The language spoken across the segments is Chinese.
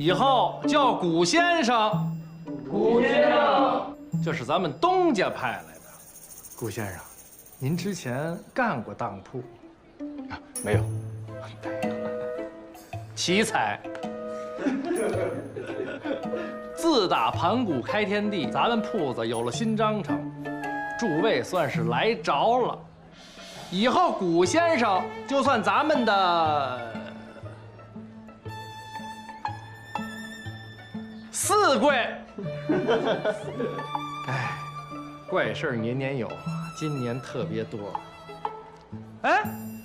以后叫古先生。古先生，这是咱们东家派来的。古先生，您之前干过当铺？没有。奇才。自打盘古开天地，咱们铺子有了新章程，诸位算是来着了。以后古先生就算咱们的四贵。哎，怪事儿年年有，今年特别多。哎，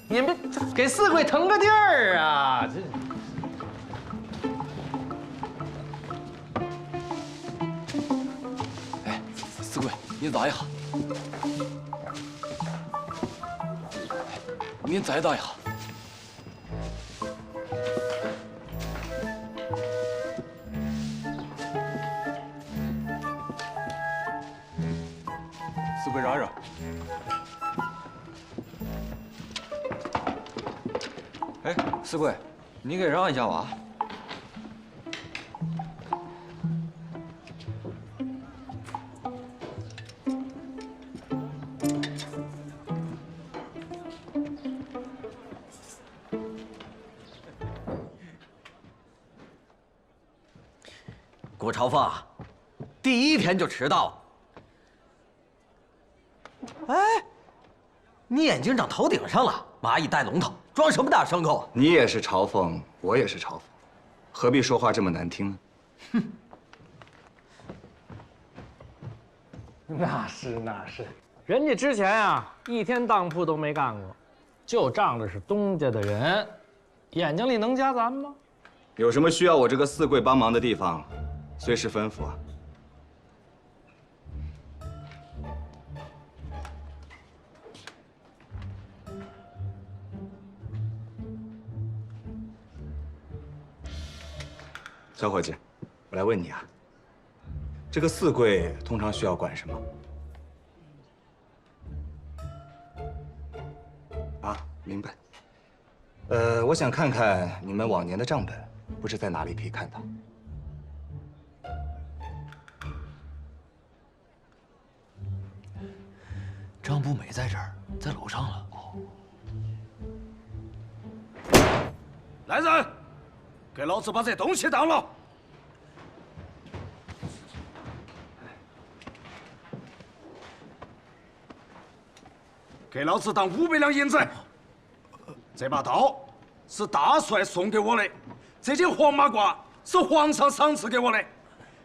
你们给四贵腾个地儿啊！这。哎，四贵，你等一下。您再等一下。四贵让让。哎，四贵，你给让一下吧。顾朝凤，第一天就迟到。哎，你眼睛长头顶上了，蚂蚁戴龙头，装什么大牲口？你也是朝凤，我也是朝凤，何必说话这么难听呢？哼，那是，人家之前啊，一天当铺都没干过，就仗着是东家的人，眼睛里能夹咱吗？有什么需要我这个四贵帮忙的地方，随时吩咐啊。小伙计，我来问你啊，这个四贵通常需要管什么？啊，明白。我想看看你们往年的账本，不知在哪里可以看到？张不美在这儿，在楼上了。哦。来人，给老子把这东西当了！给老子当500两银子。这把刀是大帅送给我的，这件黄马褂是皇上赏赐给我的，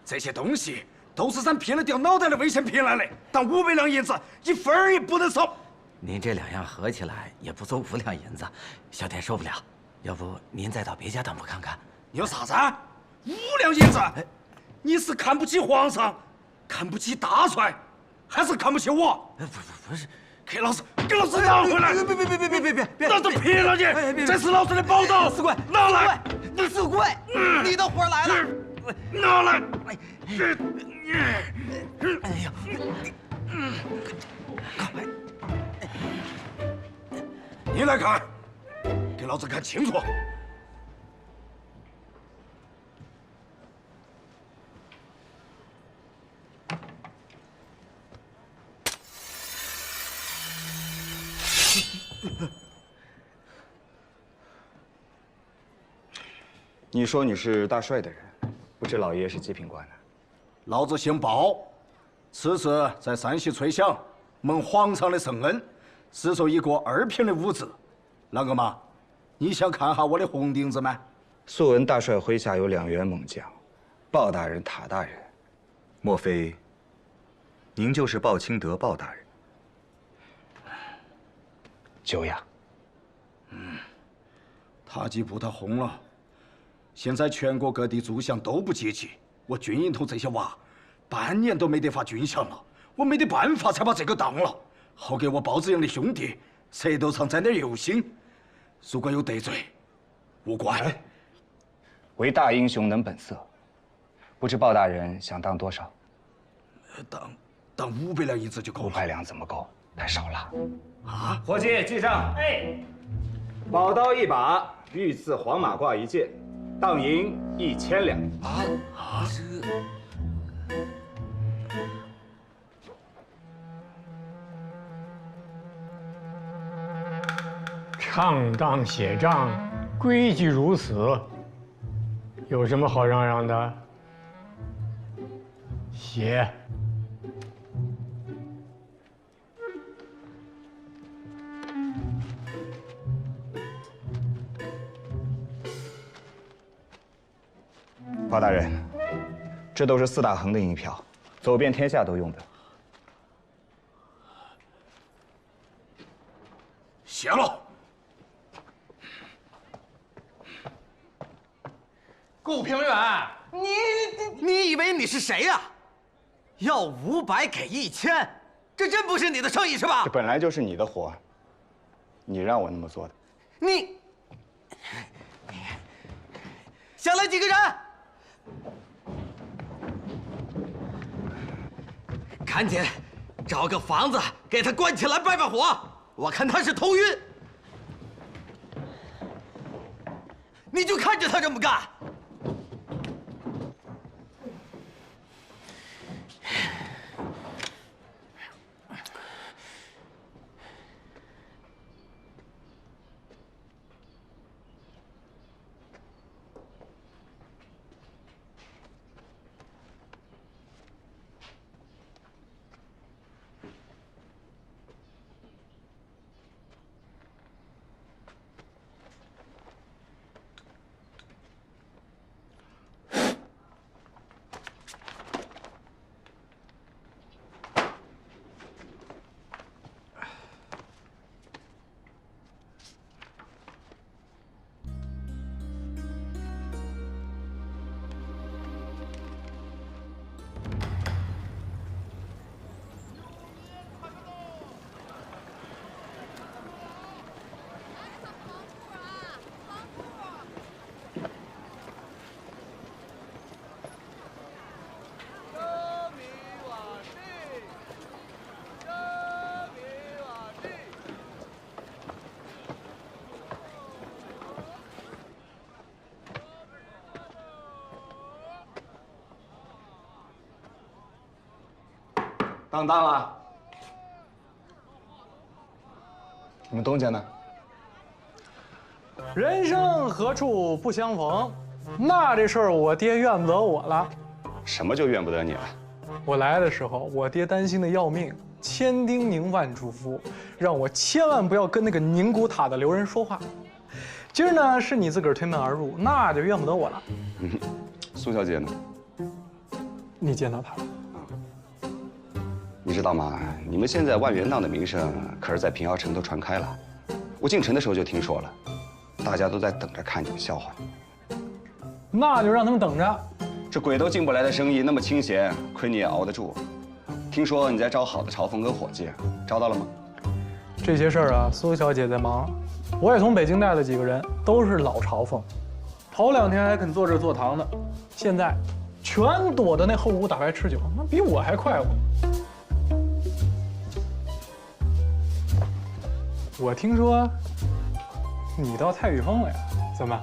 这些东西都是咱骗了掉脑袋的危险品来的，当500两银子一分儿也不能少。您这两样合起来也不足5两银子，小店受不了。要不您再到别家当铺看看？你有啥子？5两银子？你是看不起皇上，看不起大帅，还是看不起我？不是。给老子拿回来！别！老子骗了你！这是老子的宝刀！四贵，拿来！四贵，你的活来了！拿来！哎呀！你来看，给老子看清楚！你说你是大帅的人，不知老爷是几品官呢？老子姓包，此次在山西吹响，蒙皇上的圣恩，是受一个2品的武职。啷个嘛？你想看下我的红顶子吗？素闻大帅麾下有2员猛将，鲍大人、塔大人，莫非您就是鲍清德鲍大人？久仰。他既不他红了。现在全国各地诸相都不接济，我军营头这些娃，半年都没得发军饷了，我没得办法才把这个当了。好给我包子样的兄弟，舌头上沾点油腥，如果有得罪，无怪。为大英雄能本色，不知鲍大人想当多少？当500两银子就够了。500两怎么够？太少了。啊！伙计，记上。哎，宝刀1把，御赐黄马褂1件。当银1000两。唱当写账，规矩如此，有什么好嚷嚷的？写。包大人，这都是4大横的银票，走遍天下都用的。写了。顾平原，你以为你是谁呀？要500给1000，这真不是你的生意是吧这？本来就是你的活，你让我那么做的。你下来几个人，赶紧找个房子给他关起来拜拜火。我看他是头晕，你就看着他这么干。当了。你们东家呢？人生何处不相逢？那这事儿我爹怨不得我了。什么就怨不得你了？我来的时候，我爹担心的要命，千叮咛万嘱咐，让我千万不要跟那个宁古塔的刘人说话。今儿呢，是你自个儿推门而入，那就怨不得我了。苏小姐呢？你见到她了？你知道吗？你们现在万元档的名声可是在平遥城都传开了。我进城的时候就听说了，大家都在等着看你的笑话。那就让他们等着。这鬼都进不来的生意那么清闲，亏你也熬得住。听说你在招好的朝奉跟伙计，招到了吗？这些事儿啊，苏小姐在忙。我也从北京带了几个人，都是老朝奉。头2天还肯坐这儿坐堂的，现在全躲到那后屋打牌吃酒，那比我还快活。我听说你到太宇峰了呀？怎么，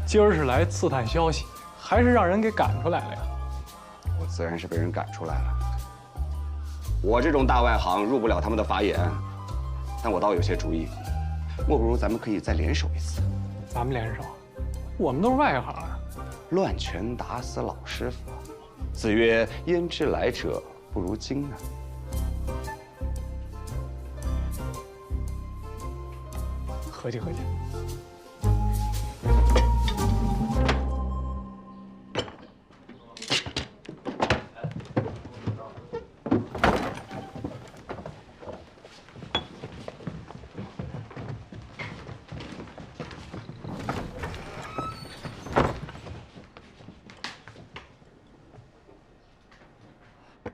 今儿是来刺探消息，还是让人给赶出来了呀？我自然是被人赶出来了。我这种大外行入不了他们的法眼，但我倒有些主意，莫不如咱们可以再联手一次。咱们联手，我们都是外行啊。乱拳打死老师傅，子曰：“焉知来者不如今呢？”合计合计。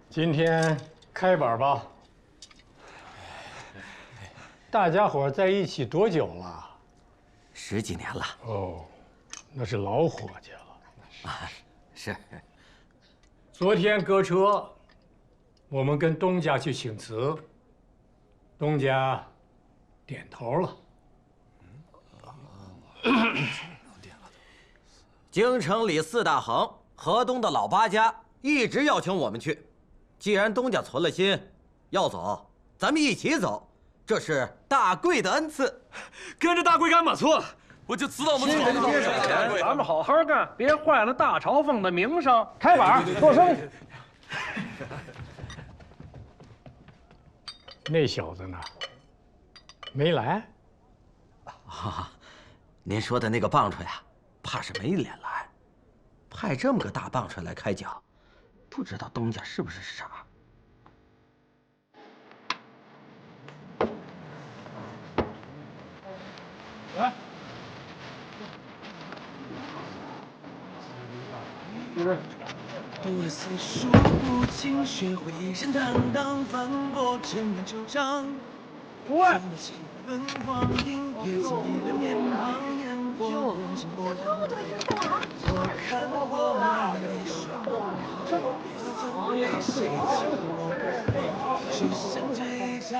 今天开板吧。大家伙在一起多久了？10几年了。哦，那是老伙计了。啊，是。昨天搁车，我们跟东家去请辞，东家点头了。京城里4大行，河东的老8家一直邀请我们去。既然东家存了心要走，咱们一起走，这是大贵的恩赐。跟着大贵干没错，我就知道我们新人接手前，咱们好好干，别坏了大朝奉的名声。开板，做生意。那小子呢？没来？啊，您说的那个棒槌呀，怕是没脸来。派这么个大棒槌来开讲，不知道东家是不是傻？来。不思数不尽，学会一身坦荡，翻过尘缘旧账。喂，奔光阴，也曾一脸面庞，烟火人间波涛。我看我们没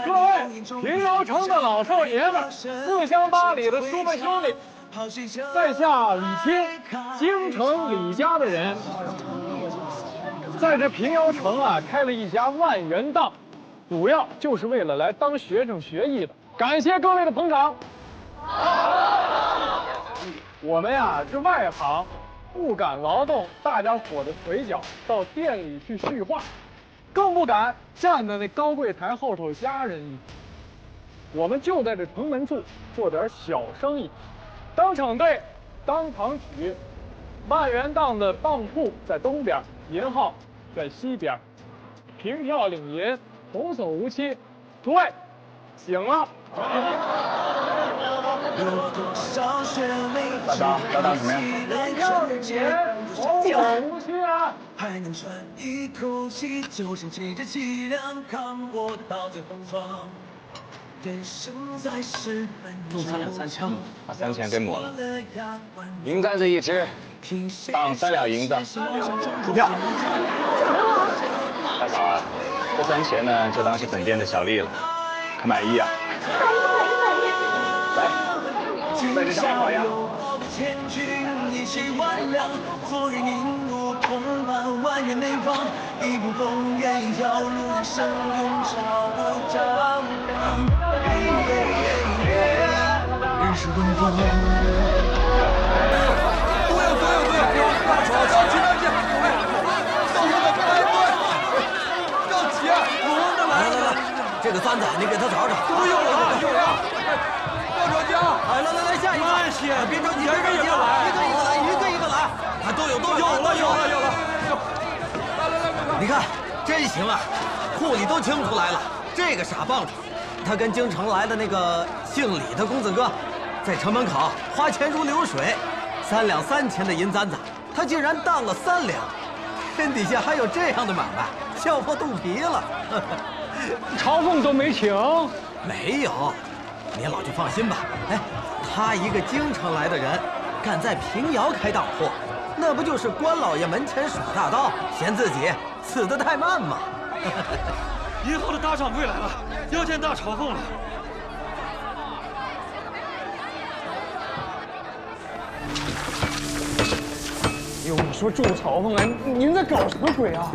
各位平遥城的老少爷们，4乡8里的叔伯兄弟，在下李清，京城李家的人，在这平遥城啊开了一家万元档，主要就是为了来当学生学艺的。感谢各位的捧场。我们呀这外行，不敢劳动大家伙的腿脚到店里去续画，更不敢站在那高柜台后头压人一。我们就在这城门处做点小生意，当场队，当场取。万元档的当铺在东边，银号在西边，凭票领银，童叟无欺。诸位，醒了。要当什么呀？凭票领银，童叟无欺啊！还能喘一口气，就像借着凄凉，扛过到最风霜。人生在世，中餐2、3枪，把3000给抹了。银簪子1只，当3两银子。出票。大嫂啊，这3000呢，就当是本店的小利了，可满意啊？来，在这上好呀。千军一起万两，昨日引入同伴，万元内放，一步风烟一条路，人生永朝无丈量。人世东风。大吵着急着急，到我的开会，着急，我的来了。这个簪子你给他找找。都有了，有了。大吵家，来，下一个。慢些，别着急，别人也不来，一个来。啊，都有。有了。来，你看，真行啊，库里都清出来了。这个傻棒槌，他跟京城来的那个姓李的公子哥，在城门口花钱如流水，3两3000的银簪子，他竟然当了3两。天底下还有这样的买卖，笑破肚皮了。朝奉都没请。没有，您老就放心吧。哎，他一个京城来的人，敢在平遥开当铺，那不就是官老爷门前耍大刀，嫌自己死得太慢吗？银号的大掌柜来了，要见大朝奉了。哟，你说祝朝奉啊，您在搞什么鬼啊？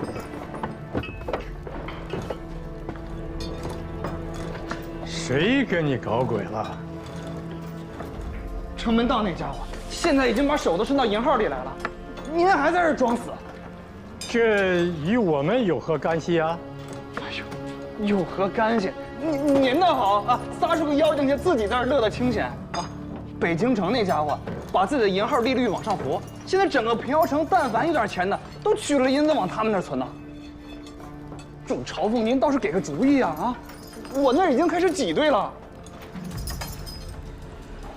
谁跟你搞鬼了？城门档那家伙，现在已经把手都伸到银号里来了，您还在这装死？这与我们有何干系啊？哎呦，有何干系？您倒好啊，撒出个妖精去，自己在这乐得清闲啊！北京城那家伙把自己的银号利率往上活，现在整个平遥城但凡有点钱的，都取了银子往他们那儿存呢。祝朝奉，您倒是给个主意啊！我那儿已经开始挤兑了。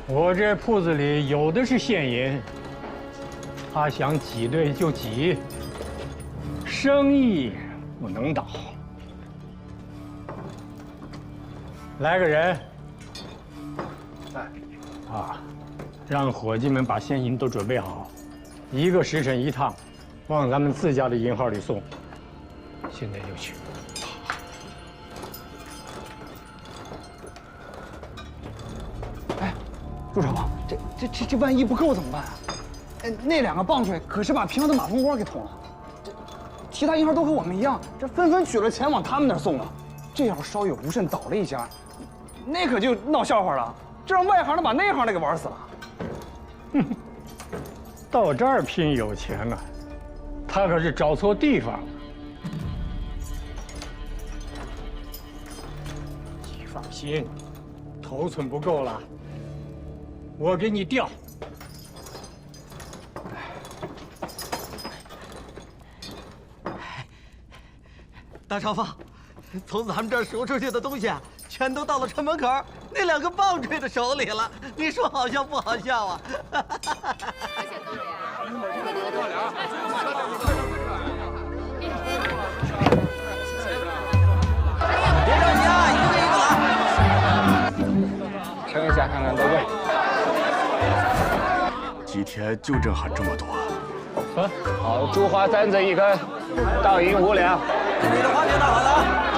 我这铺子里有的是现银，他想挤兑就挤，生意不能倒。来个人，啊，让伙计们把现银都准备好，1个时辰1趟，往咱们自家的银号里送。现在就去。祝朝奉，这万一不够怎么办啊？那2个棒槌可是把平遥的马蜂窝给捅了。其他银号都和我们一样，这纷纷取了钱往他们那儿送了。这要稍有不慎倒了一家，那可就闹笑话了。这让外行的把内行的给玩死了。哼，到这儿拼有钱了，他可是找错地方了。你放心，头寸不够了，我给你调。大少峰，从咱们这儿赎出去的东西啊，全都到了城门口那2个棒槌的手里了。你说好笑不好笑啊？别着急啊，一个一个来。称一下看看多贵。几天就挣下这么多？好，猪花3子1根，倒银5两。你的花钱大好了，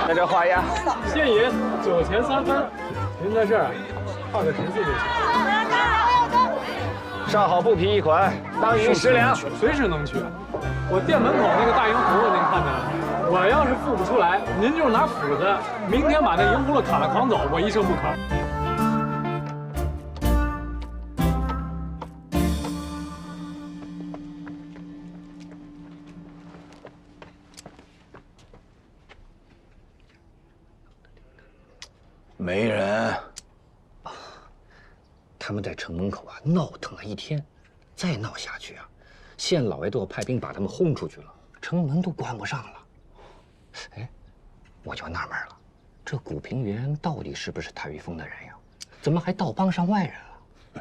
在这画押，现银9钱3分。您在这儿画个10字就行。上好布匹1款，当银10两。随时能取。我店门口那个大银葫芦您看见了吗？我要是付不出来，您就拿斧子，明天把那银葫芦砍了扛走，我一声不吭。没人。他们在城门口啊闹腾了1天，再闹下去啊，县老爷都要派兵把他们轰出去了，城门都关不上了。哎，我就纳闷了，这古平原到底是不是太尉峰的人呀？怎么还倒帮上外人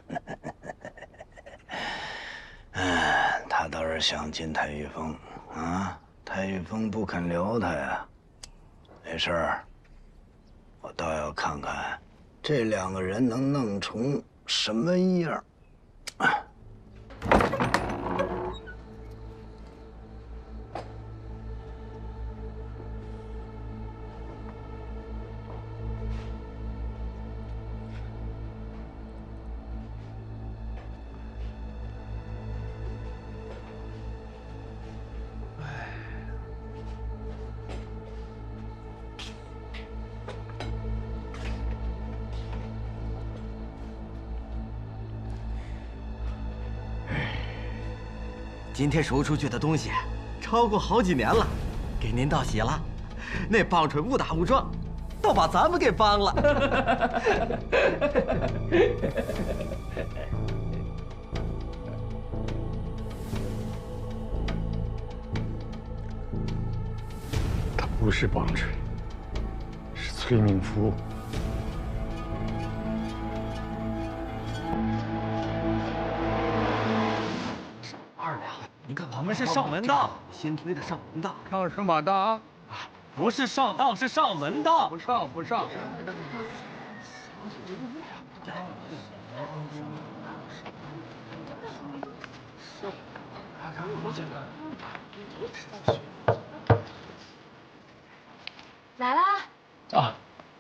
了？他倒是想进太尉峰啊，太尉峰不肯留他呀。没事儿。我倒要看看这2个人能弄成什么样。今天赎出去的东西超过好几年了，给您道喜了。那棒槌误打误撞，倒把咱们给帮了。他不是棒槌，是催命符。你看，我们是上门当，先推的上门当。上什么当？不是上当，是上门当。不上，不上。来啦！啊，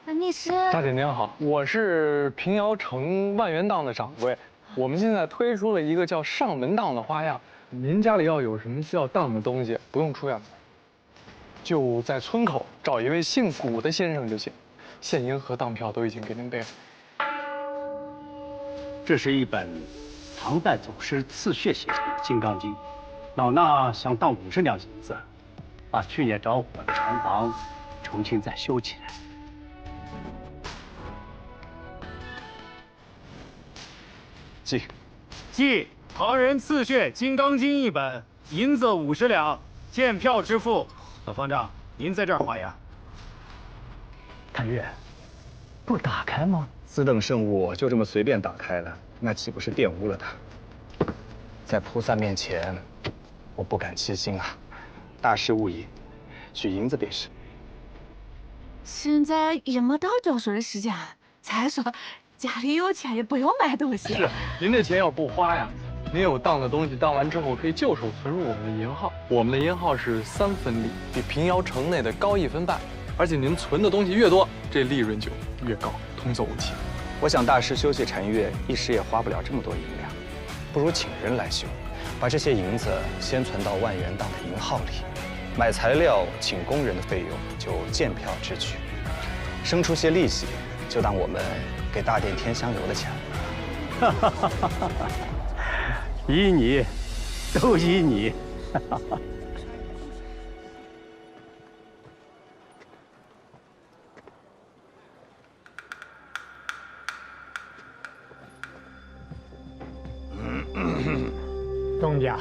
那你是？大姐您好，我是平遥城万元档的掌柜。我们现在推出了一个叫上门当的花样。您家里要有什么需要当的东西，不用出远门，就在村口找一位姓古的先生就行。现银和当票都已经给您备了。这是一本唐代祖师刺血写的《金刚经》，老衲想当50两银子，把去年着火的船房重新再修起来。记唐人刺血《金刚经》一本，银子50两，见票支付。老方丈，您在这儿画押。谭月，不打开吗？此等圣物就这么随便打开了，那岂不是玷污了它？在菩萨面前，我不敢欺心啊！大事勿疑，取银子便是。现在也没到交税的时间，再说家里有钱也不用买东西。是，您这钱要不花呀，您有当的东西，当完之后可以就手存入我们的银号。我们的银号是3分利，比平遥城内的高1分半。而且您存的东西越多，这利润就越高，童叟无欺。我想大师修禊禅月一时也花不了这么多银两，不如请人来修，把这些银子先存到万元档的银号里，买材料、请工人的费用就见票支取，生出些利息，就当我们给大店添香油的钱了。依你，都依你。东家，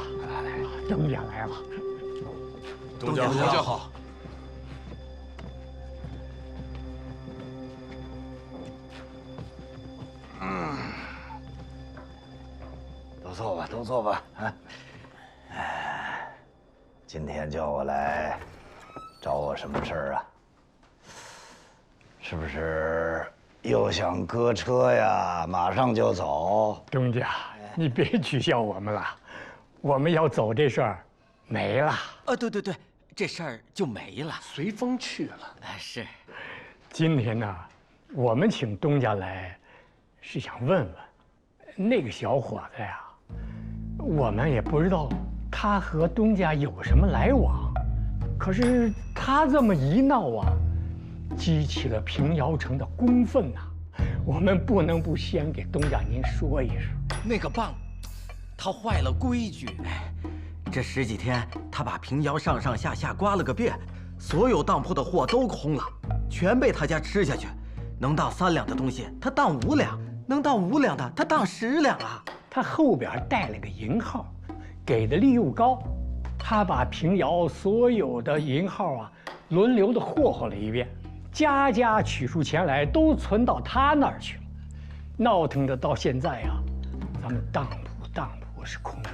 东家来了。东家好。都坐吧，都坐吧。啊，今天叫我来，找我什么事儿啊？是不是又想搁车呀？马上就走？东家，你别取笑我们了，我们要走这事儿没了。对，这事儿就没了，随风去了。是。今天呢，我们请东家来，是想问问那个小伙子呀，我们也不知道他和东家有什么来往，可是他这么一闹啊，激起了平遥城的公愤呐。我们不能不先给东家您说一声。那个棒，他坏了规矩。这10几天，他把平遥上上下下刮了个遍，所有当铺的货都空了，全被他家吃下去。能当3两的东西，他当5两；能当5两的，他当10两啊。他后边带了个银号，给的利又高。他把平遥所有的银号啊，轮流的霍霍了一遍，家家取出钱来，都存到他那儿去了。闹腾的到现在啊，咱们当铺是空的，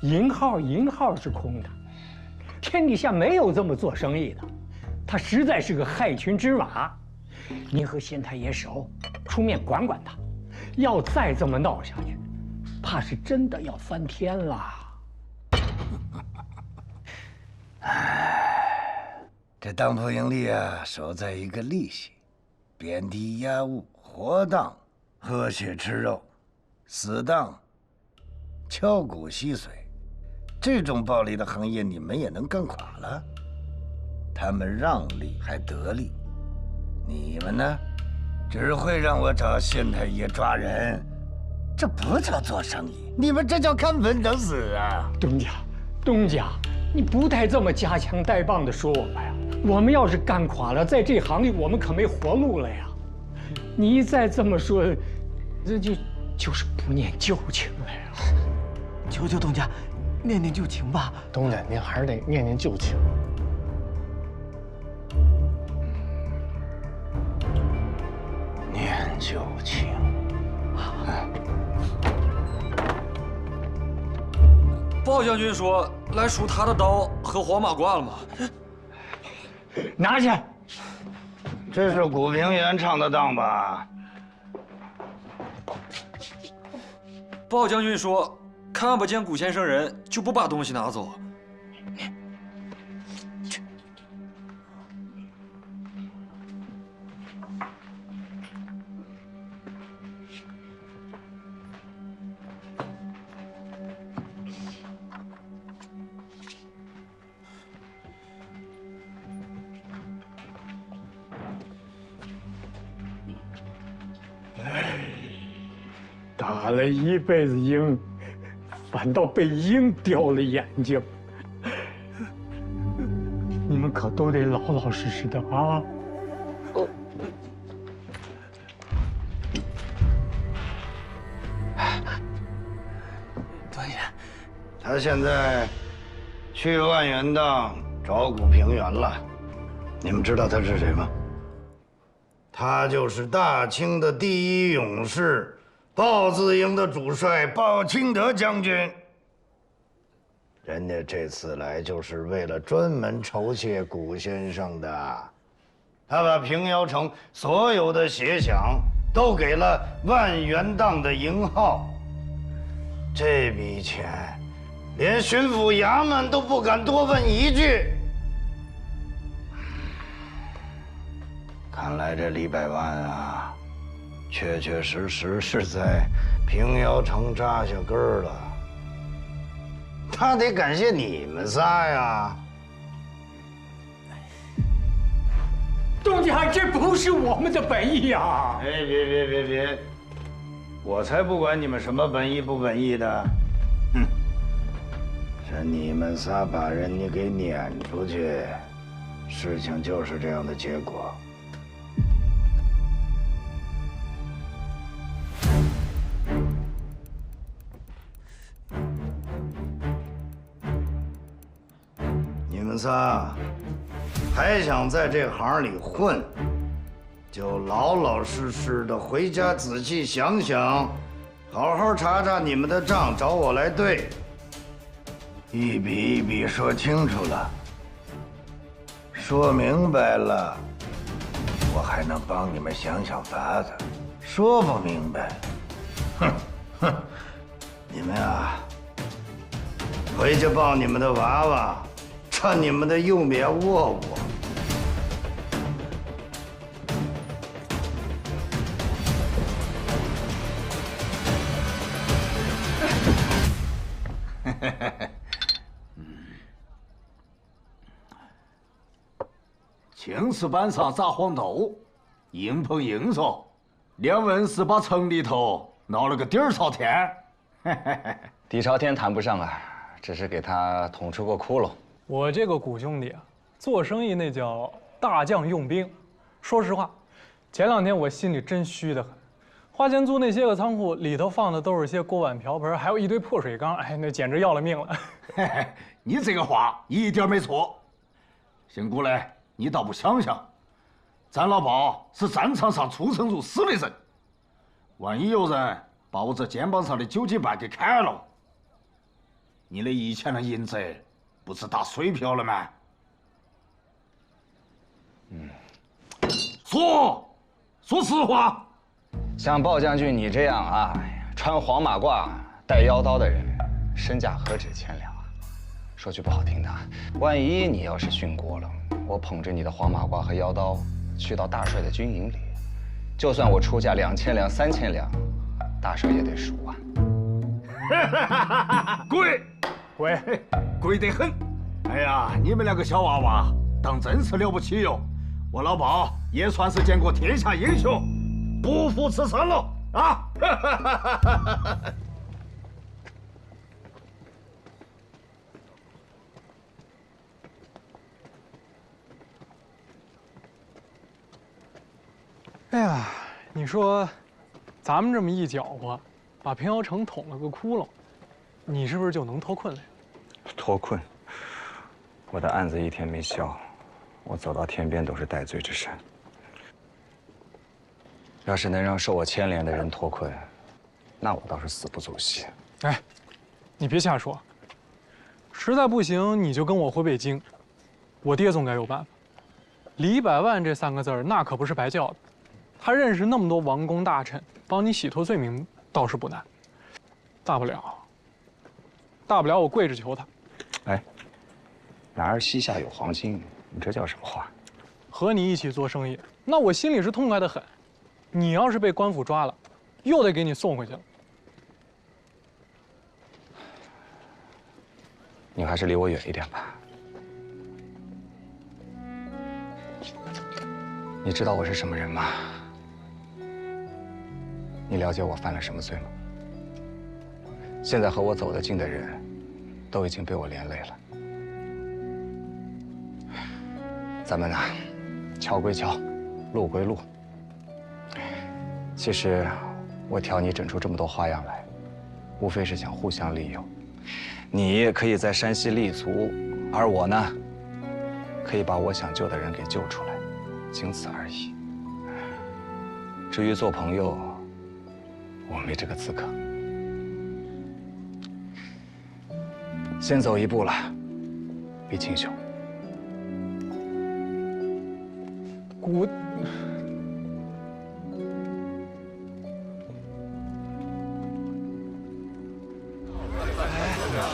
银号是空的，天底下没有这么做生意的。他实在是个害群之马。您和县太爷熟，出面管管他。要再这么闹下去，怕是真的要翻天了。这当铺盈利啊，守在一个利息，贬低押物，活当喝血吃肉，死当敲骨吸髓。这种暴利的行业，你们也能干垮了？他们让利还得利，你们呢，只会让我找县太爷抓人，这不叫做生意，你们这叫看坟等死啊！东家，你不带这么夹枪带棒的说我们呀！我们要是干垮了，在这行里我们可没活路了呀！你再这么说，这就是不念旧情了呀！求求东家，念念旧情吧。东家，您还是得念念旧情。念旧情。鲍将军说来赎他的刀和黄马褂了吗？拿去。这是古平原唱的当吧？鲍将军说，看不见古先生人就不把东西拿走。打了一辈子鹰，反倒被鹰叼了眼睛。你们可都得老老实实的啊！段爷，他现在去万元档找古平原了。你们知道他是谁吗？他就是大清的第1勇士，豹子营的主帅鲍清德将军。人家这次来就是为了专门酬谢古先生的。他把平遥城所有的鞋响都给了万元档的营号。这笔钱，连巡抚衙门都不敢多问一句。看来这李百万啊，确确实实是在平遥城扎下根儿了。他得感谢你们仨呀。东家，这不是我们的本意呀！哎，别！我才不管你们什么本意不本意的。哼，是你们仨把人家给撵出去，事情就是这样的结果。你们仨还想在这行里混，就老老实实的回家仔细想想，好好查查你们的账，找我来对。一笔一笔说清楚了，说明白了，我还能帮你们想想法子；说不明白，哼，你们啊，回去抱你们的娃娃，穿你们的幼棉窝窝。青石板上砸黄豆，硬碰硬嗦。连文是把城里头闹了个底儿朝天。底朝天谈不上啊，只是给他捅出个窟窿。我这个谷兄弟啊，做生意那叫大将用兵。说实话，前2天我心里真虚得很。花钱租那些个仓库，里头放的都是些锅碗瓢盆，还有一堆破水缸，哎，那简直要了命了。你这个话一点没错。醒过来，你倒不想想，咱老包是战场上出生入死的人，万一有人把我这肩膀上的9斤半给砍了，你那1000两银子不是打水漂了吗？说实话。像鲍将军你这样啊，穿黄马褂、带腰刀的人，身价何止1000两啊！说句不好听的，万一你要是殉国了，我捧着你的黄马褂和腰刀去到大帅的军营里，就算我出价2000两、3000两，大帅也得赎啊！贵得很！哎呀，你们2个小娃娃当真是了不起哟！我老包也算是见过天下英雄。不负此生了啊！哎呀，你说，咱们这么一搅和，把平遥城捅了个窟窿，你是不是就能脱困了？脱困？我的案子一天没消，我走到天边都是戴罪之身。要是能让受我牵连的人脱困，那我倒是死不足惜。哎，你别瞎说，实在不行你就跟我回北京，我爹总该有办法。李百万这3个字儿，那可不是白叫的，他认识那么多王公大臣，帮你洗脱罪名倒是不难。大不了我跪着求他。哎，男儿膝下有黄金，你这叫什么话？和你一起做生意，那我心里是痛快得很。你要是被官府抓了，又得给你送回去了。你还是离我远一点吧。你知道我是什么人吗？你了解我犯了什么罪吗？现在和我走得近的人，都已经被我连累了。咱们呢，桥归桥，路归路。其实，我挑你整出这么多花样来，无非是想互相利用。你可以在山西立足，而我呢，可以把我想救的人给救出来，仅此而已。至于做朋友，我没这个资格。先走一步了，毕清秀。古。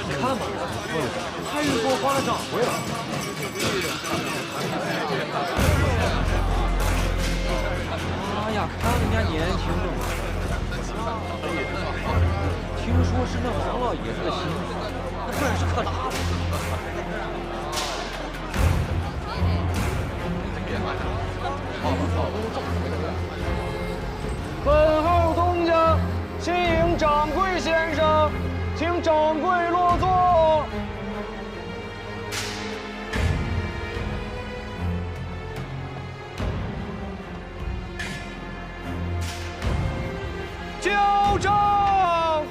你看吧，他又给我花了掌柜了。哎呀，看人家年轻的嘛。听说是那黄老爷子的新娘。那是克拉。本号东家，请迎掌柜先生，请掌柜落座。交账！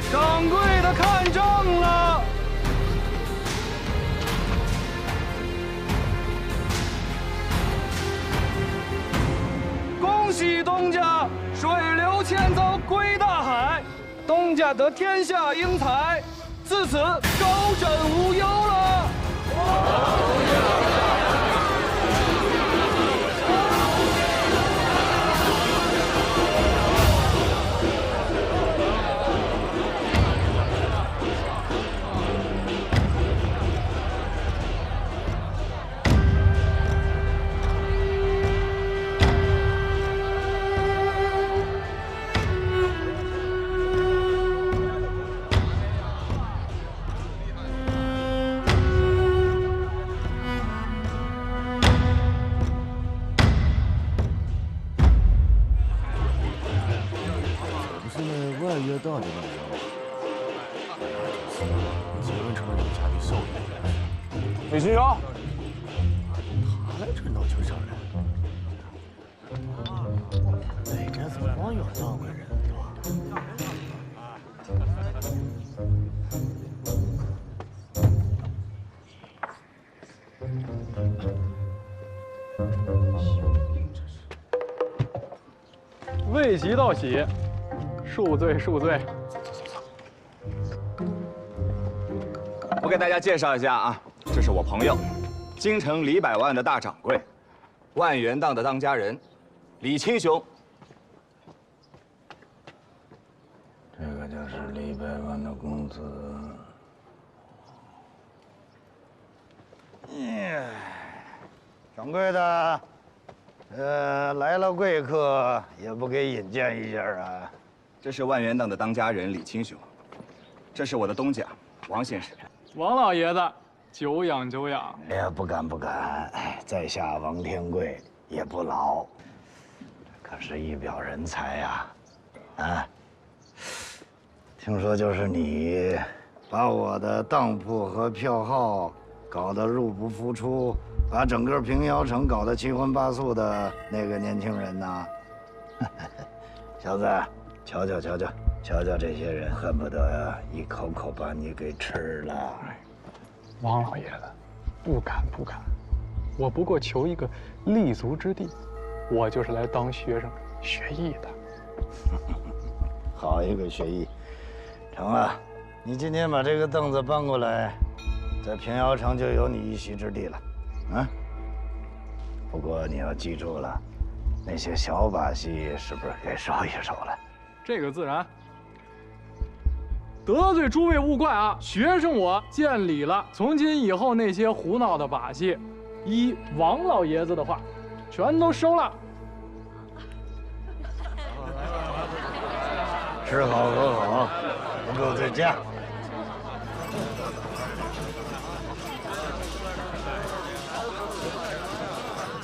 掌柜的看账了。恭喜东家水流千遭归大海，东家得天下英才，自此高枕无忧了。外约到这个理由，结论成了你家的受益。李群雄，他来这闹球伤人，北镇怎么光有闹鬼人是吧？未及道喜，恕罪恕罪。我给大家介绍一下啊，这是我朋友，京城李百万的大掌柜，万元档的当家人，李清雄。这个就是李百万的公子。掌柜的，来了贵客也不给引荐一下啊？这是万元档的当家人李清雄，这是我的东家王先生。王老爷子，久仰久仰。哎呀，不敢不敢，在下王天贵也不老，可是一表人才呀！啊，听说就是你，把我的当铺和票号搞得入不敷出，把整个平遥城搞得七荤八素的那个年轻人呐！小子，瞧瞧瞧瞧。瞧瞧这些人，恨不得一口口把你给吃了。王老爷子，不敢不敢，我不过求一个立足之地，我就是来当学生学艺的。好一个学艺！成了，你今天把这个凳子搬过来，在平遥城就有你一席之地了。啊！不过你要记住了，那些小把戏是不是该收一收了？这个自然。得罪诸位勿怪啊，学生我见礼了。从今以后那些胡闹的把戏，依王老爷子的话，全都收了。吃好喝好，不够再加。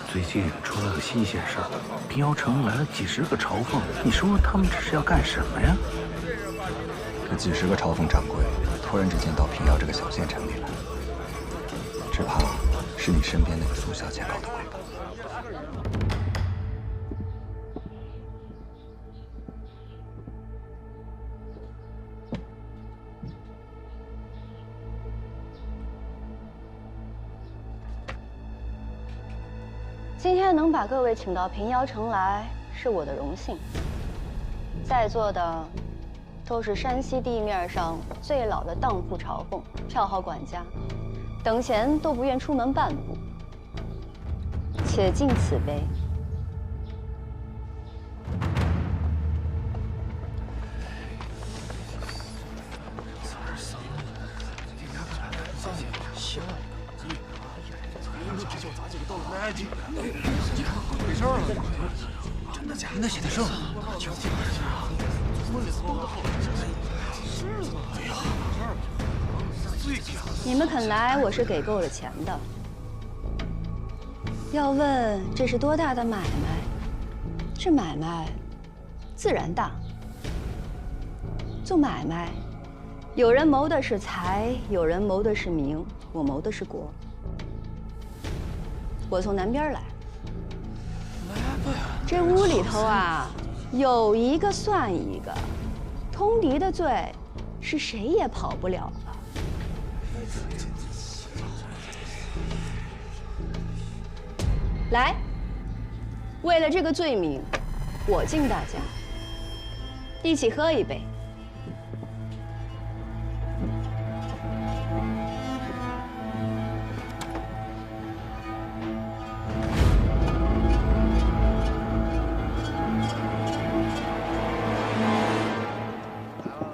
最近出了个新鲜事儿，平遥城来了几十个朝奉，你说他们这是要干什么呀？这几十个朝奉掌柜突然之间到平遥这个小县城里来，只怕是你身边那个苏小姐搞的鬼吧？今天能把各位请到平遥城来，是我的荣幸。在座的都是山西地面上最老的当铺朝奉、票号管家，等闲都不愿出门半步。且敬此杯。家，那写的是你们肯来，我是给够了钱的。要问这是多大的买卖，这买卖自然大。做买卖，有人谋的是财，有人谋的是名，我谋的是国。我从南边来，这屋里头啊，有一个算一个，通敌的罪是谁也跑不了了。来，为了这个罪名，我敬大家，一起喝一杯。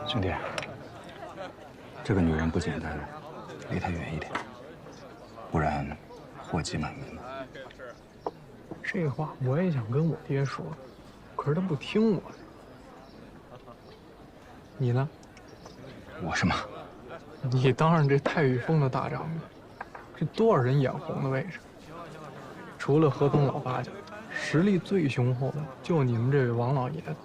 兄弟，这个女人不简单，离她远一点，不然祸迹满门。这话我也想跟我爹说，可是他不听我的。你呢？我是吗？你当上这太玉峰的大掌柜，这多少人眼红的位置？除了河东老八家，实力最雄厚的就你们这位王老爷子。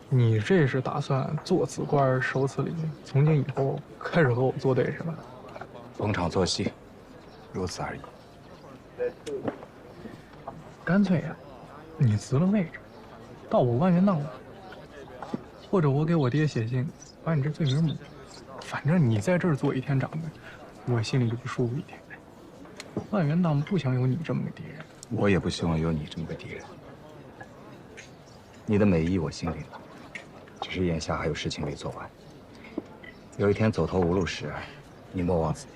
你这是打算做此官守此礼，从今以后开始和我作对是吧？逢场作戏，如此而已。干脆呀，你辞了位置，到我万元档来，或者我给我爹写信，把你这罪名抹。反正你在这儿做一天掌柜，我心里就不舒服一天。万元档不想有你这么个敌人，我也不希望有你这么个敌人。你的美意我心领了，只是眼下还有事情没做完。有一天走投无路时，你莫忘此言。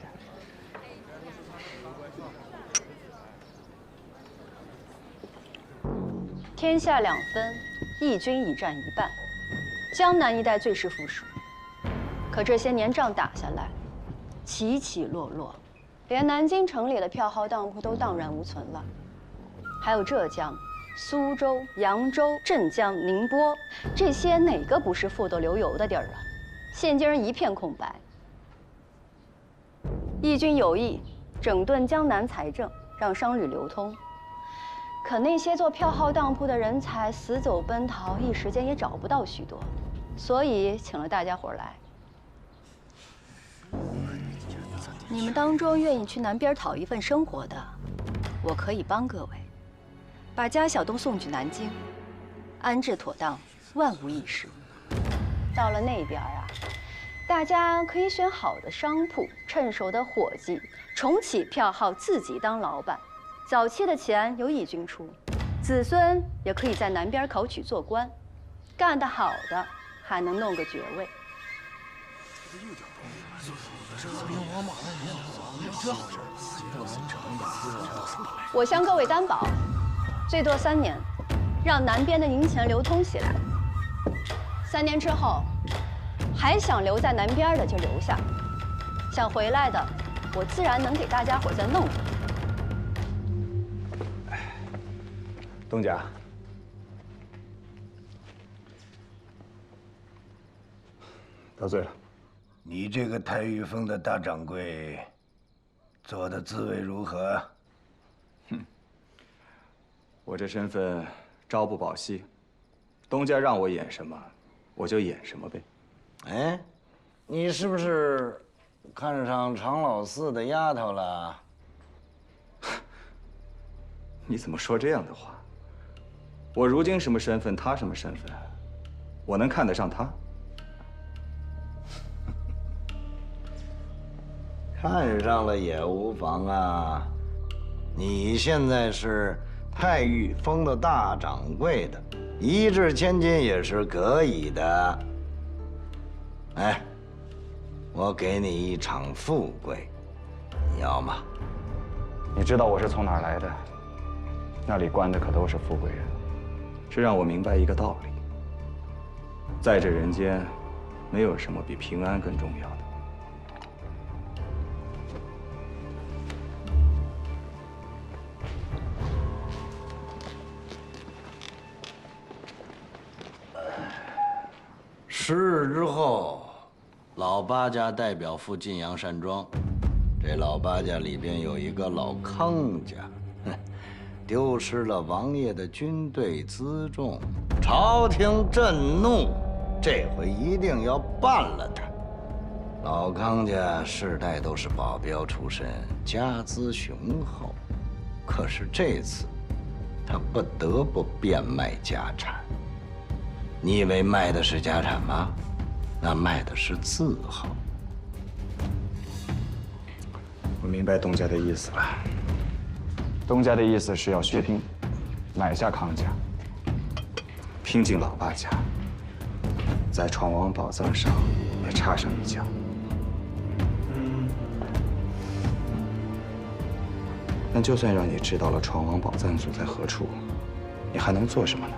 天下两分，义军已占一半，江南一带最是富庶。可这些年仗打下来，起起落落，连南京城里的票号当铺都荡然无存了。还有浙江、苏州、扬州、镇江、宁波，这些哪个不是富得流油的地儿啊？现今一片空白。义军有意整顿江南财政，让商旅流通。可那些做票号当铺的人才死走奔逃，一时间也找不到许多，所以请了大家伙来。你们当中愿意去南边讨一份生活的，我可以帮各位，把家小都送去南京，安置妥当，万无一失。到了那边啊，大家可以选好的商铺，趁手的伙计，重启票号，自己当老板。早期的钱由义军出，子孙也可以在南边考取做官，干得好的还能弄个爵位。我向各位担保，最多3年，让南边的银钱流通起来。3年之后，还想留在南边的就留下，想回来的，我自然能给大家伙再弄回来。东家，得罪了。你这个太玉峰的大掌柜，做的滋味如何？哼，我这身份朝不保夕，东家让我演什么，我就演什么呗。哎，你是不是看上常老四的丫头了？你怎么说这样的话？我如今什么身份，他什么身份？我能看得上他？看上了也无妨啊。你现在是太玉峰的大掌柜的，一掷千金也是可以的。哎，我给你一场富贵，你要吗？你知道我是从哪儿来的？那里关的可都是富贵人。这让我明白一个道理：在这人间，没有什么比平安更重要的。10日之后，老八家代表赴晋阳山庄。这老八家里边有一个老康家，丢失了王爷的军队辎重，朝廷震怒，这回一定要办了他。老康家世代都是保镖出身，家资雄厚，可是这次他不得不变卖家产。你以为卖的是家产吗？那卖的是字号。我明白东家的意思了。东家的意思是要血拼，买下康家，拼进老八家，在闯王宝藏上也插上一脚。但就算让你知道了闯王宝藏所在何处，你还能做什么呢？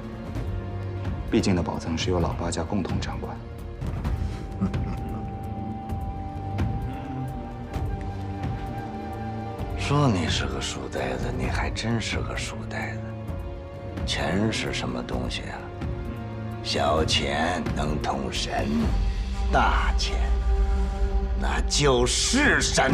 毕竟那宝藏是由老八家共同掌管。说你是个书呆子，你还真是个书呆子。钱是什么东西啊？小钱能通神，大钱那就是神。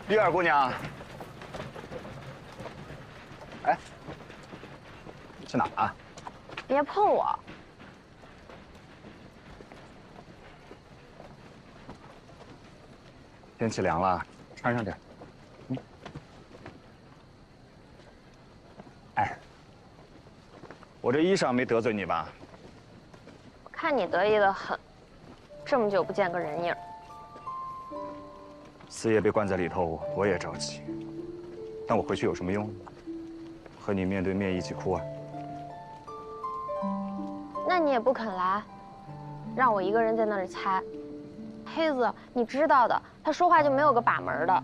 玉儿姑娘，哎，去哪啊？别碰我！天气凉了，穿上点。哎，我这衣裳没得罪你吧？看你得意的很，这么久不见个人影。四爷被关在里头，我也着急。但我回去有什么用？和你面对面一起哭啊？那你也不肯来，让我一个人在那里猜。黑子，你知道的，他说话就没有个把门的。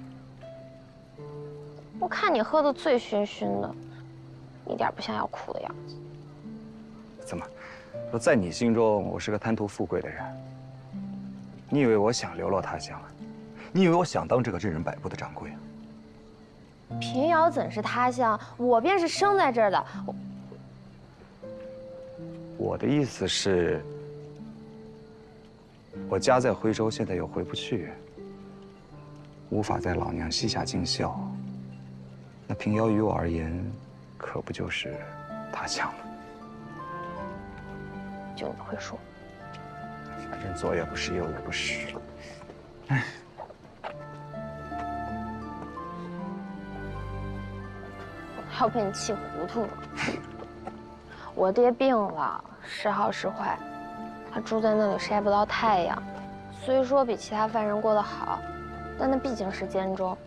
我看你喝得醉醺醺的，一点不像要哭的样子。怎么？说在你心中，我是个贪图富贵的人？你以为我想流落他乡？你以为我想当这个任人摆布的掌柜啊？平遥怎是他乡？我便是生在这儿的。我的意思是，我家在徽州，现在又回不去，无法在老娘膝下尽孝。那平遥于我而言，可不就是他乡吗？就你会说。反正左也不是，右也不是。哎。要被你气糊涂了。我爹病了，时好时坏，他住在那里晒不到太阳。虽说比其他犯人过得好，但那毕竟是监中。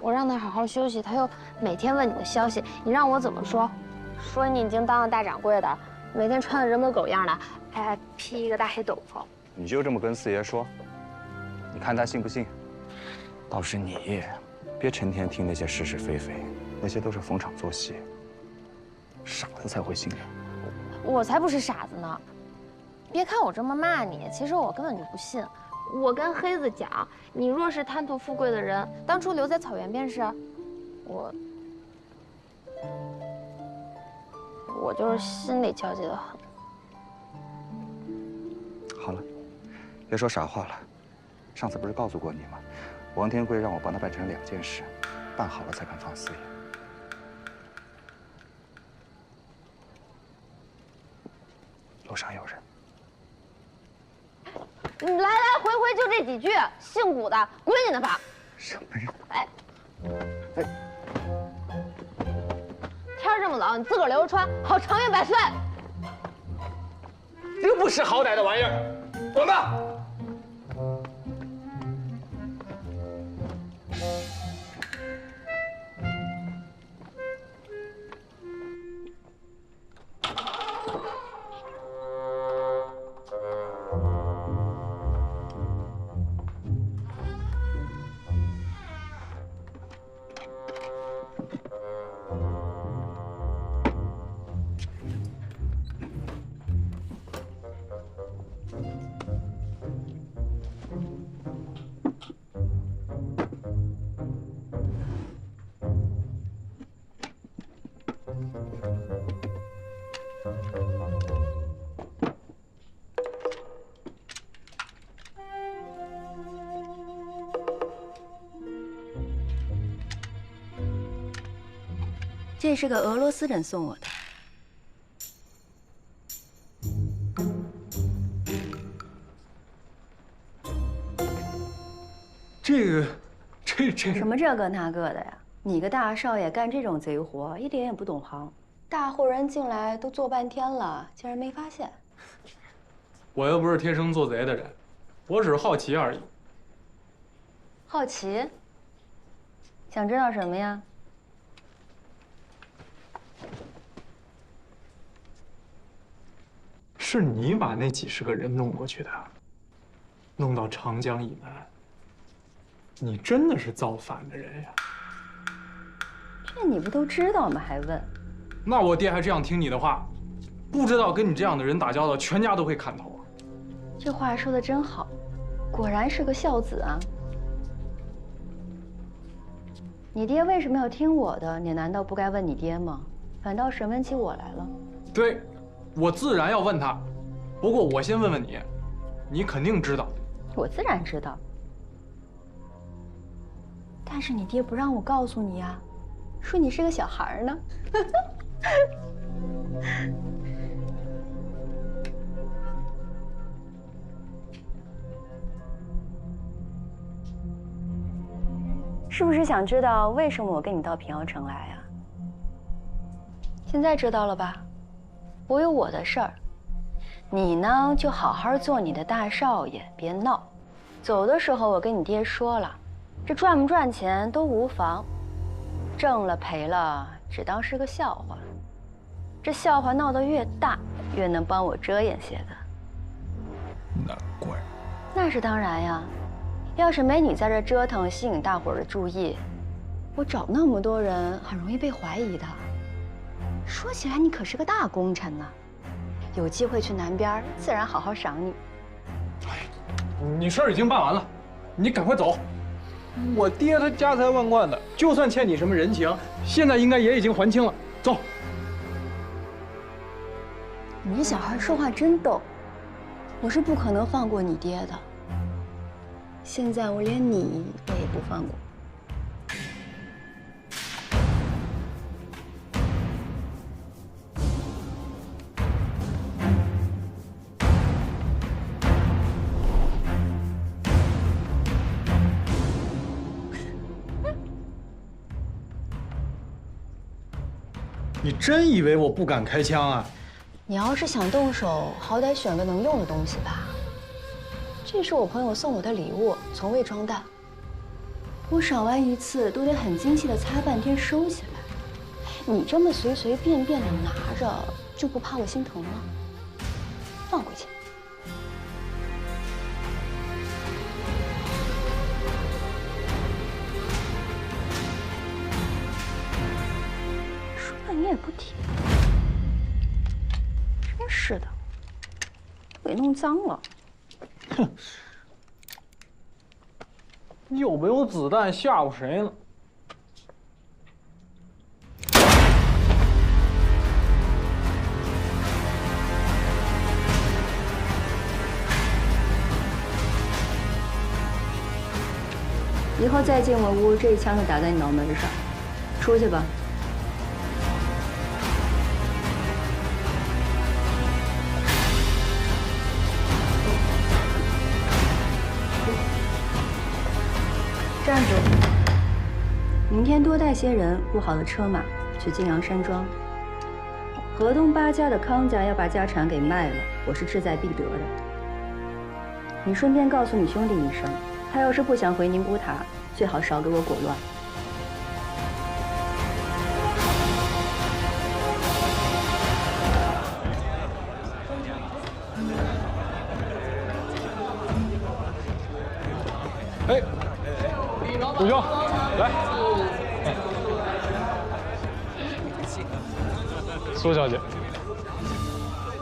我让他好好休息，他又每天问你的消息，你让我怎么说？说你已经当了大掌柜的，每天穿得人模狗样的，还披一个大黑斗篷。你就这么跟四爷说？你看他信不信？倒是你，别成天听那些是是非非。那些都是逢场作戏，傻子才会信的。我才不是傻子呢！别看我这么骂你，其实我根本就不信。我跟黑子讲，你若是贪图富贵的人，当初留在草原便是。我就是心里焦急得很。好了，别说傻话了。上次不是告诉过你吗？王天贵让我帮他办成2件事，办好了才肯放四爷。楼上有人。你来来回回就这几句，姓古的滚你的吧！什么人？哎，天这么冷，你自个儿留着穿，好长命百岁。这个不识好歹的玩意儿，滚吧！这是个俄罗斯人送我的。这什么这个那个的呀？你个大少爷干这种贼活，一点也不懂行。大户人进来都做半天了，竟然没发现。我又不是天生做贼的人，我只是好奇而已。好奇？想知道什么呀？是你把那几十个人弄过去的，弄到长江以南。你真的是造反的人呀！这你不都知道吗？还问？那我爹还这样听你的话，不知道跟你这样的人打交道，全家都会砍头啊！这话说的真好，果然是个孝子啊！你爹为什么要听我的？你难道不该问你爹吗？反倒审问起我来了。对，我自然要问他。不过我先问问你，你肯定知道。我自然知道。但是你爹不让我告诉你呀，说你是个小孩呢。是不是想知道为什么我跟你到平遥城来啊？现在知道了吧？我有我的事儿，你呢就好好做你的大少爷，别闹。走的时候我跟你爹说了。这赚不赚钱都无妨，挣了赔了只当是个笑话。这笑话闹得越大，越能帮我遮掩些的。难怪。那是当然呀，要是没你在这折腾，吸引大伙儿的注意，我找那么多人很容易被怀疑的。说起来，你可是个大功臣呢，有机会去南边，自然好好赏你。你事儿已经办完了，你赶快走。我爹他家财万贯的，就算欠你什么人情，现在应该也已经还清了。走。你这小孩说话真逗，我是不可能放过你爹的。现在我连你我也不放过。你真以为我不敢开枪啊？你要是想动手，好歹选个能用的东西吧。这是我朋友送我的礼物，从未装弹。我赏完一次都得很精细的擦半天收起来。你这么随随便便的拿着，就不怕我心疼吗？放回去。说了你也不听，真是的，给弄脏了。哼，你有没有子弹吓唬谁呢？以后再进我屋，这一枪就打在你脑门上。出去吧。站住！明天多带些人，雇好了车马，去金阳山庄。河东八家的康家要把家产给卖了，我是志在必得的。你顺便告诉你兄弟一声。他要是不想回宁古塔，最好少给我裹乱。哎，虎兄，来。苏小姐，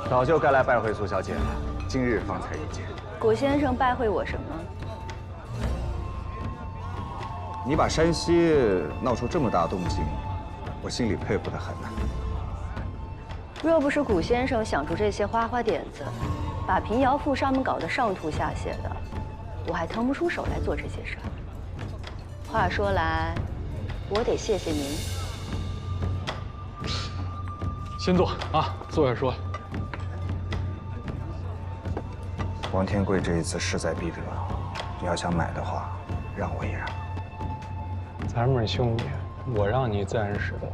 早就该来拜会苏小姐了，今日方才遇见。古先生拜会我什么？你把山西闹出这么大动静，我心里佩服得很呐。若不是古先生想出这些花花点子，把平遥赋上面搞得上吐下泻的，我还腾不出手来做这些事儿。话说来，我得谢谢您。先坐啊，坐下说。王天贵这一次势在必得，你要想买的话，让我一让。咱们是兄弟，我让你自然是的，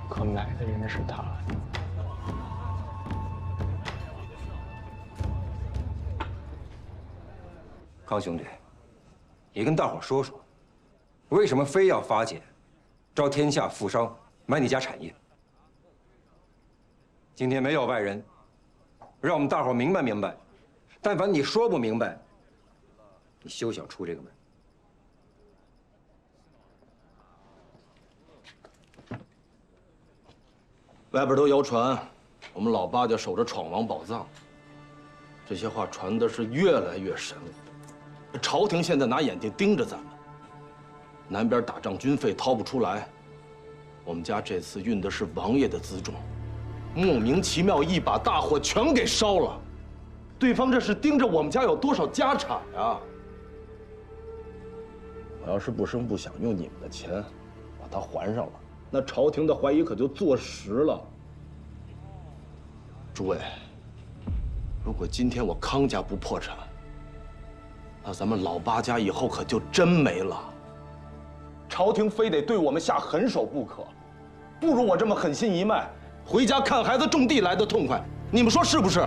可买的人是他。康兄弟，你跟大伙说说，为什么非要发钱，招天下富商买你家产业？今天没有外人，让我们大伙明白明白。但凡你说不明白，你休想出这个门。外边都谣传，我们老八家守着闯王宝藏，这些话传的是越来越神了。朝廷现在拿眼睛盯着咱们，南边打仗军费掏不出来，我们家这次运的是王爷的辎重，莫名其妙一把大火全给烧了。对方这是盯着我们家有多少家产啊！我要是不声不响用你们的钱把它还上了，那朝廷的怀疑可就坐实了。诸位，如果今天我康家不破产，那咱们老八家以后可就真没了。朝廷非得对我们下狠手不可，不如我这么狠心一卖，回家看孩子种地来的痛快。你们说是不是？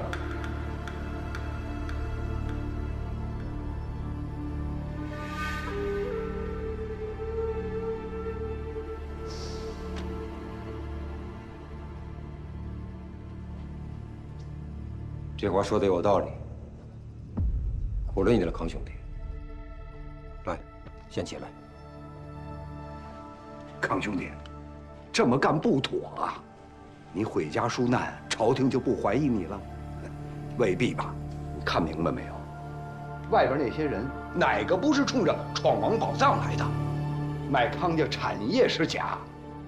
这话说的有道理，我论你了，康兄弟。来，先起来。康兄弟，这么干不妥啊！你毁家纾难，朝廷就不怀疑你了？未必吧？你看明白没有？外边那些人哪个不是冲着闯王宝藏来的？卖康家产业是假，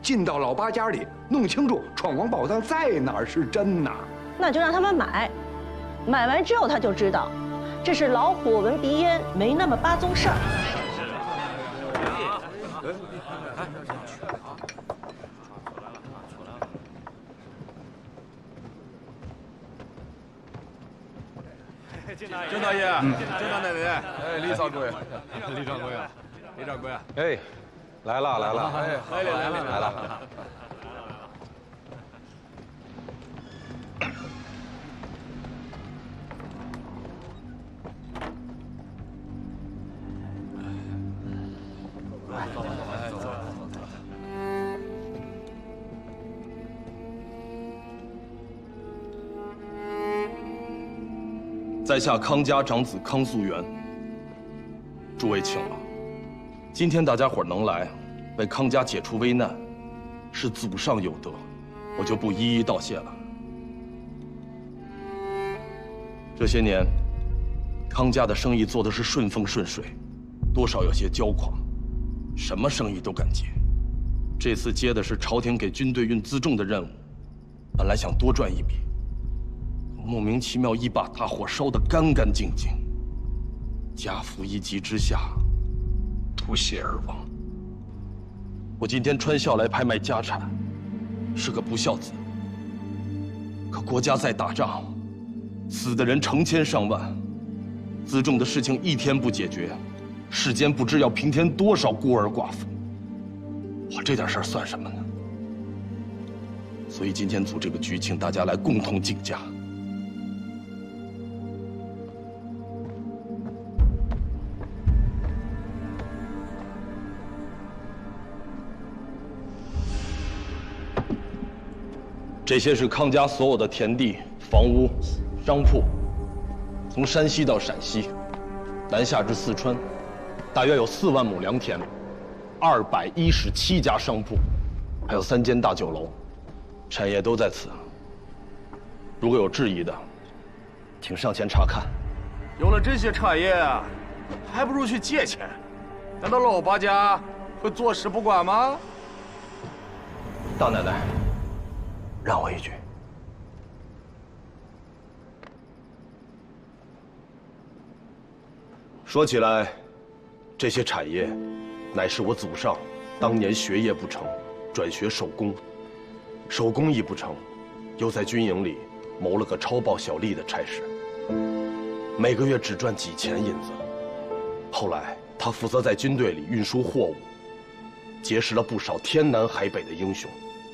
进到老八家里，弄清楚闯王宝藏在哪儿是真呐。那就让他们买。买完之后他就知道，这是老虎闻鼻烟，没那么八宗事儿。郑大爷，郑大奶奶，哎，李掌柜，李掌柜啊，李掌柜啊，哎，来了来了，哎，来了。在下康家长子康素元，诸位请了。今天大家伙能来，为康家解除危难，是祖上有德，我就不一一道谢了。这些年，康家的生意做的是顺风顺水，多少有些骄狂，什么生意都敢接。这次接的是朝廷给军队运辎重的任务，本来想多赚一笔。莫名其妙一把大火烧得干干净净，家父一急之下吐血而亡。我今天穿孝来拍卖家产，是个不孝子。可国家在打仗，死的人成千上万，辎重的事情一天不解决，世间不知要平添多少孤儿寡妇。我这点事儿算什么呢？所以今天组这个局，请大家来共同竞价。这些是康家所有的田地、房屋、商铺，从山西到陕西，南下至四川，大约有4万亩良田，217家商铺，还有3间大酒楼，产业都在此。如果有质疑的，请上前查看。有了这些产业，还不如去借钱。难道老八家会坐视不管吗？大奶奶，让我一句。说起来，这些产业，乃是我祖上当年学业不成，转学手工，手工艺不成，又在军营里谋了个超报小吏的差事，每个月只赚几钱银子。后来他负责在军队里运输货物，结识了不少天南海北的英雄。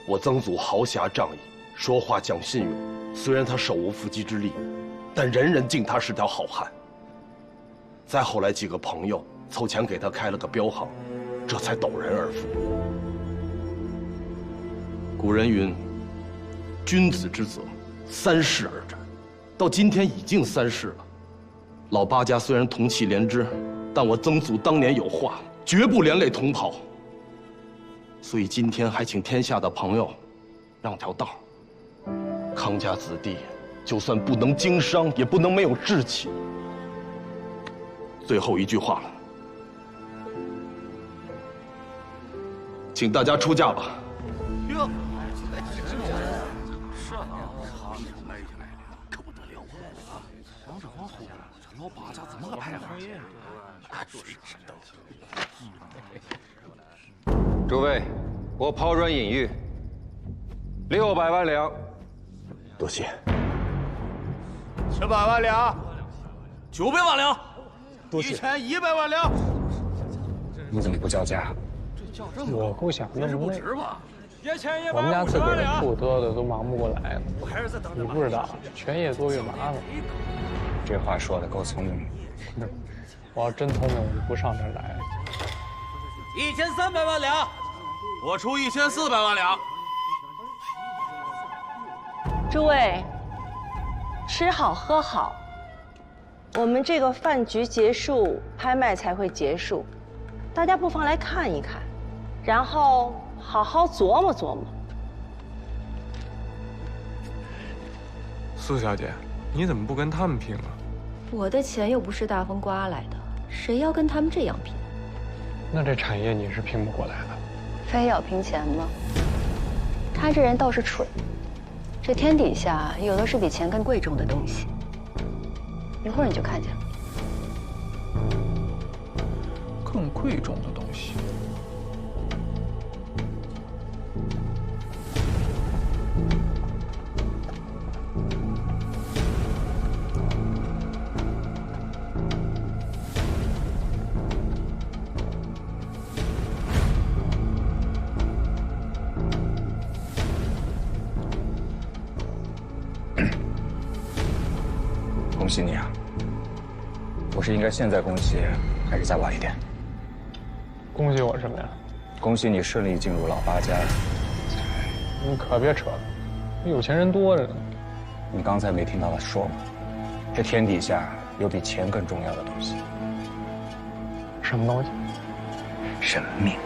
我曾祖豪侠仗义，说话讲信用。虽然他手无缚鸡之力，但人人敬他是条好汉。再后来几个朋友凑钱给他开了个镖行，这才陡然而富。古人云：“君子之泽，三世而斩。”到今天已经3世了。老八家虽然同气连枝，但我曾祖当年有话，绝不连累同袍。所以今天还请天下的朋友让条道。康家子弟，就算不能经商，也不能没有志气。最后一句话了，请大家出嫁吧。哟，是啊，可不得了啊！往这往后，这老八家怎么个排行呀？诸位，我抛砖引玉，600万两。多谢。700万两，900万两，多谢。1100万两。你怎么不叫价？我不想那么累。我我们家自个儿不得的都忙不过来了，你不知道，全越做越麻烦。这话说的够聪明。我要真聪明，我就不上这儿来了。1300万两，我出1400万两。诸位，吃好喝好，我们这个饭局结束，拍卖才会结束。大家不妨来看一看，然后好好琢磨琢磨。苏小姐，你怎么不跟他们拼了？我的钱又不是大风刮来的，谁要跟他们这样拼？那这产业你是拼不过来的。非要拼钱吗？他这人倒是蠢，这天底下有的是比钱更贵重的东西。一会儿你就看见了。更贵重的东西。恭喜你啊！我是应该现在恭喜，还是再晚一点？恭喜我什么呀？恭喜你顺利进入老八家。你可别扯了，有钱人多着呢。你刚才没听到他说吗？这天底下有比钱更重要的东西。什么东西？生命。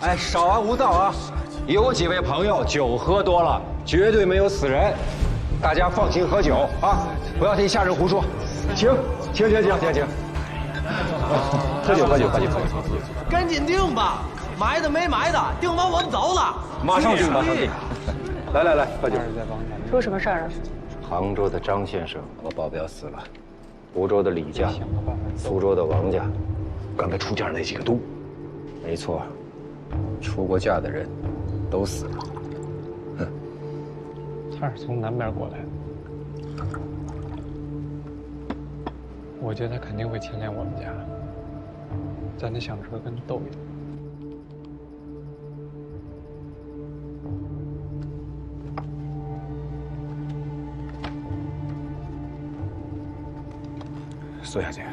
哎，稍安勿躁啊！有几位朋友酒喝多了，绝对没有死人，大家放心喝酒啊，不要听下人胡说。请。喝酒。赶紧定吧，埋的没埋的，定完我们走了。马上定。来，喝酒。出什么事儿了？杭州的张先生和保镖死了，湖州的李家，苏州的王家，刚才出嫁那几个都，没错，出过嫁的人都死了。哼，他是从南边过来的，我觉得他肯定会牵连我们家，咱得想出来跟他斗一斗。苏小姐，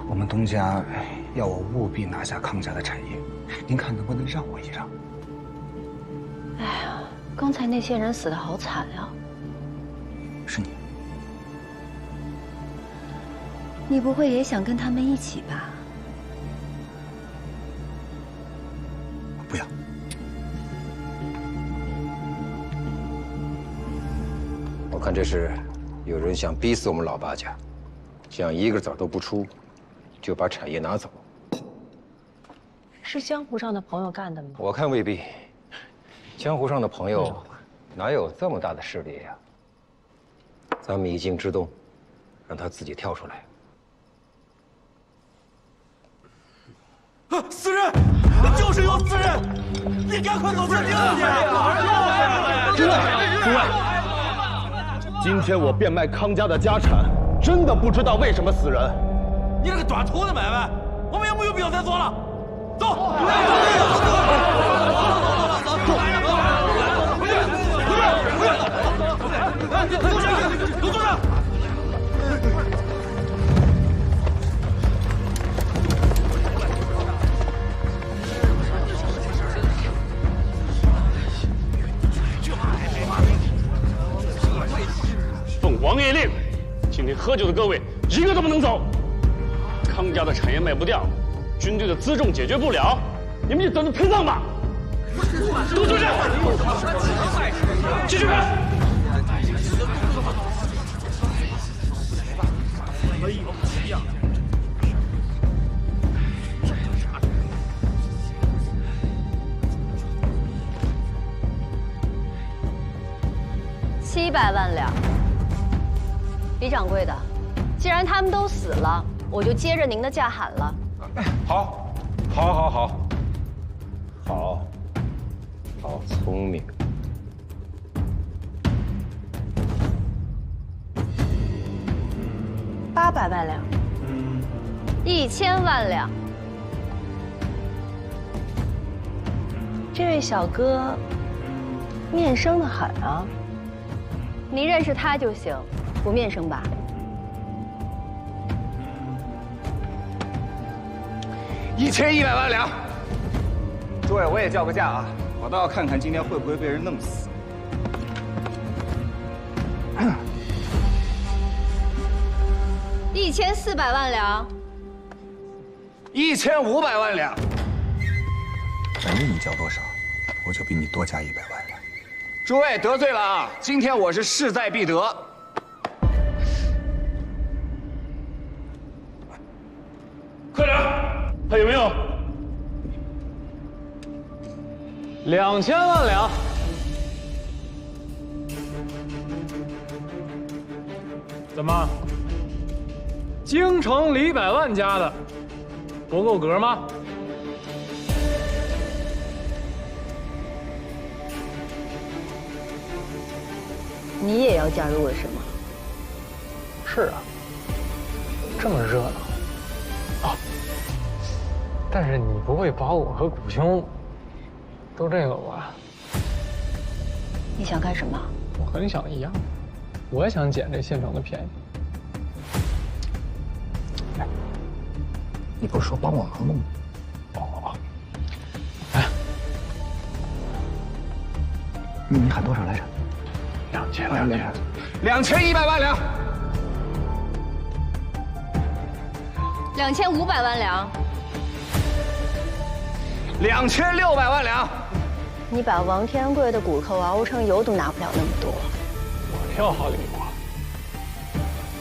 我们东家要我务必拿下康家的产业，您看能不能让我一让？哎呀，刚才那些人死得好惨呀！是你，你不会也想跟他们一起吧？不要。我看这是有人想逼死我们老八家，想一个子儿都不出，就把产业拿走。是江湖上的朋友干的吗？我看未必。江湖上的朋友哪有这么大的势力呀？咱们以静制动，让他自己跳出来。死人！就是有死人！你赶快给我镇定诸位，今天我变卖康家的家产，真的不知道为什么死人。你这个短途的买卖，我们也没有必要再做了。走！都坐下！奉王爷令，今天喝酒的各位一个都不能走。康家的产业卖不掉，军队的辎重解决不了，你们就等着陪葬吧。都坐下，继续干。700万两，李掌柜的，既然他们都死了，我就接着您的价喊了。好，好，好，好，好，好聪明。800万两，1000万两。这位小哥面生的很啊。你认识他就行，不面生吧？1100万两。诸位，我也叫个价啊！我倒要看看今天会不会被人弄死。1400万两，1500万两。反正你交多少，我就比你多加100万两。诸位得罪了啊！今天我是势在必得。快点，还有没有？2000万两。怎么？京城李百万家的不够格吗？你也要加入了是吗？是啊，这么热闹啊！但是你不会把我和古兄都这个吧？你想干什么？我和你想的一样，我也想捡这现成的便宜。哎，你不是说帮我忙的吗？哦，哎，你喊多少来着？2100万两。2500万两。2600万两。你把王天贵的骨头熬成油都拿不了那么多。我挑好礼物，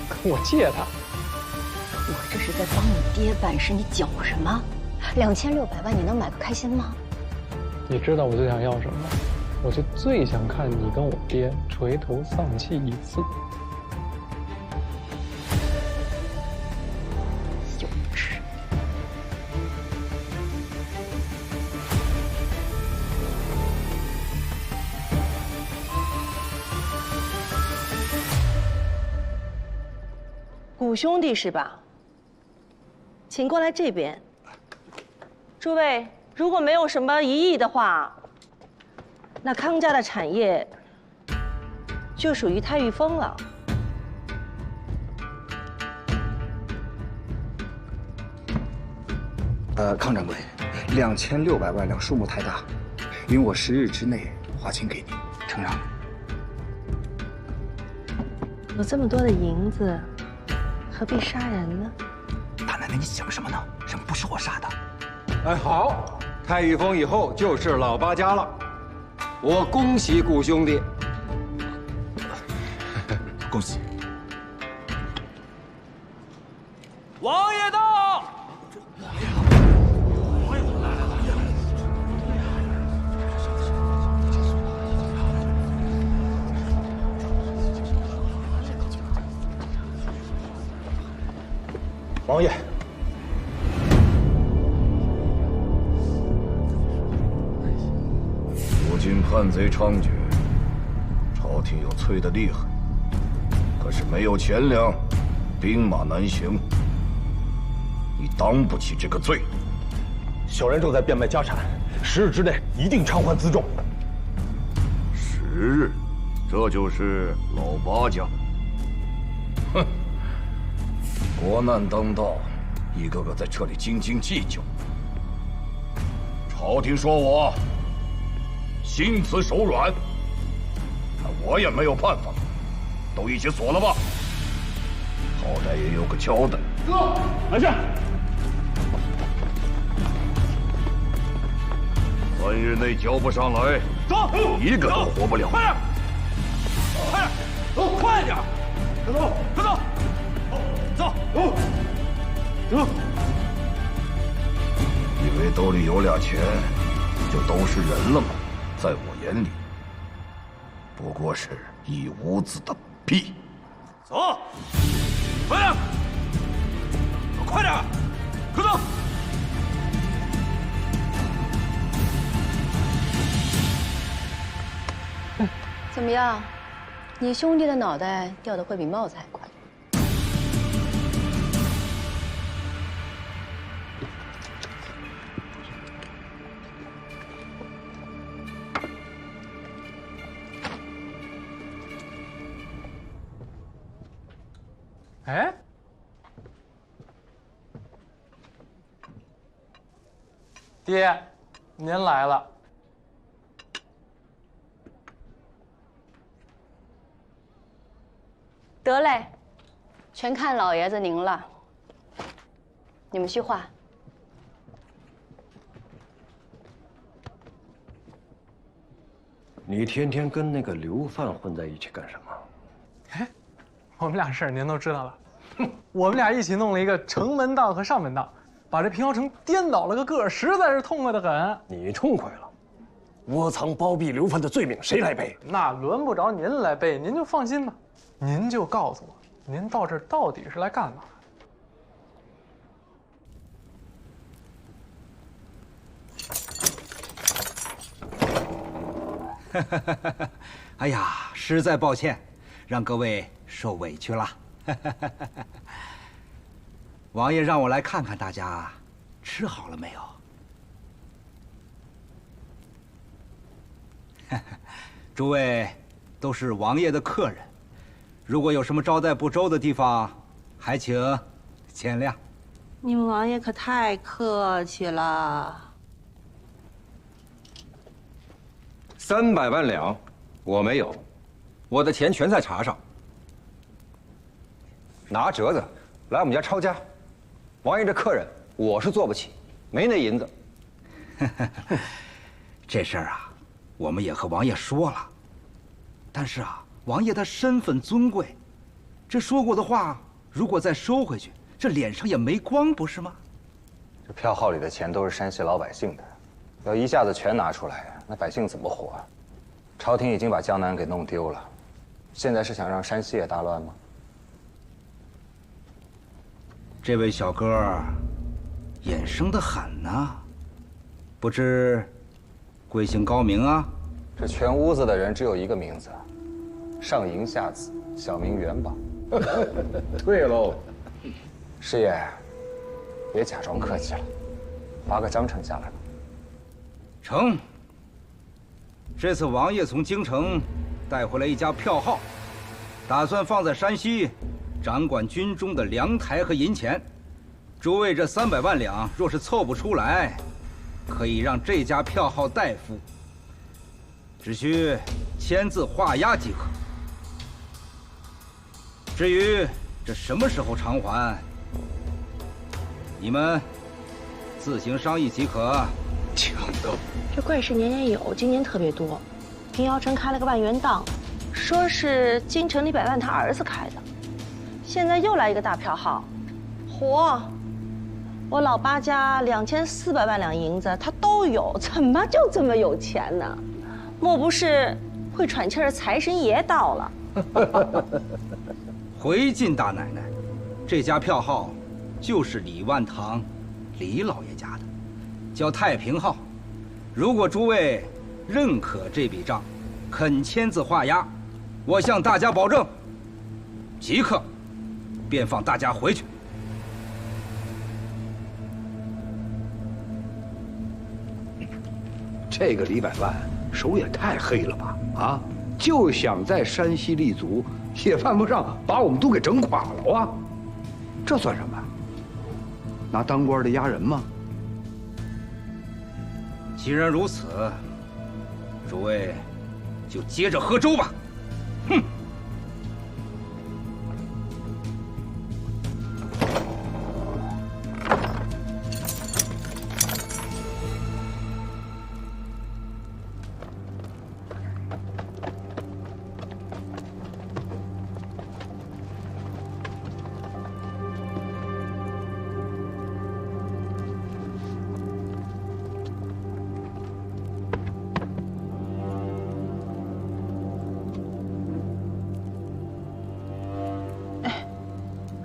可我借他。我这是在帮你爹办事，你搅什么？2600万你能买个开心吗？你知道我最想要什么吗？我就最想看你跟我爹垂头丧气一次。幼稚。古兄弟是吧？请过来这边。诸位，如果没有什么疑义的话，那康家的产业就属于太玉峰了。康掌柜，2600万两数目太大，允我10日之内划清给你，承让。有这么多的银子，何必杀人呢？大奶奶，你想什么呢？什么不是我杀的？哎，好，太玉峰以后就是老八家了，我恭喜谷兄弟。恭喜！王爷到！王爷，如今叛贼猖獗，朝廷又催得厉害，可是没有钱粮，兵马难行，你当不起这个罪。小人正在变卖家产，10日之内一定偿还辎重。10日，这就是老八家。哼！国难当道，一个个在这里斤斤计较。朝廷说我心慈手软，那我也没有办法，都一起锁了吧，好歹也有个交代。哥，拿下！3日内交不上来，走，一个都活不了。快点，快点，走，快点，快走，快走。走，走！以为兜里有俩钱，就都是人了吗？在我眼里，不过是一屋子的屁。走，快点，快点，快走！怎么样？你兄弟的脑袋掉的会比帽子还快。哎，爹，您来了。得嘞，全看老爷子您了。你们叙话。你天天跟那个刘范混在一起干什么？哎，我们俩事儿您都知道了。我们俩一起弄了一个城门档和上门档，把这平遥城颠倒了个个儿，实在是痛快的很。你痛快了？窝藏包庇刘范的罪名谁来背？那轮不着您来背，您就放心吧。您就告诉我，您到这儿到底是来干嘛的？哎呀，实在抱歉，让各位受委屈了。王爷让我来看看大家吃好了没有。诸位都是王爷的客人，如果有什么招待不周的地方，还请见谅。你们王爷可太客气了。300万两，我没有，我的钱全在茶上。拿折子来我们家抄家，王爷这客人我是做不起，没那银子。这事儿啊，我们也和王爷说了，但是啊，王爷他身份尊贵，这说过的话如果再收回去，这脸上也没光，不是吗？这票号里的钱都是山西老百姓的，要一下子全拿出来，那百姓怎么活啊？朝廷已经把江南给弄丢了，现在是想让山西也大乱吗？这位小哥眼生得很呐，不知贵姓高明啊？这全屋子的人只有一个名字，上银下子，小名元宝。对喽，师爷，别假装客气了，发个章程下来吧。成。这次王爷从京城带回来一家票号，打算放在山西，掌管军中的粮台和银钱。诸位这300万两若是凑不出来，可以让这家票号代付，只需签字画押即可。至于这什么时候偿还，你们自行商议即可。强盗，这怪事年年有，今年特别多。平遥城开了个万元档，说是京城里100万他儿子开的，现在又来一个大票号，嚯！我老八家2400万两银子他都有，怎么就这么有钱呢？莫不是会喘气儿的财神爷到了？回晋大奶奶，这家票号就是李万堂李老爷家的，叫太平号。如果诸位认可这笔账，肯签字画押，我向大家保证，即刻便放大家回去。这个李百万手也太黑了吧！啊，就想在山西立足，也犯不上把我们都给整垮了啊！这算什么？拿当官的压人吗？既然如此，诸位就接着喝粥吧。哼！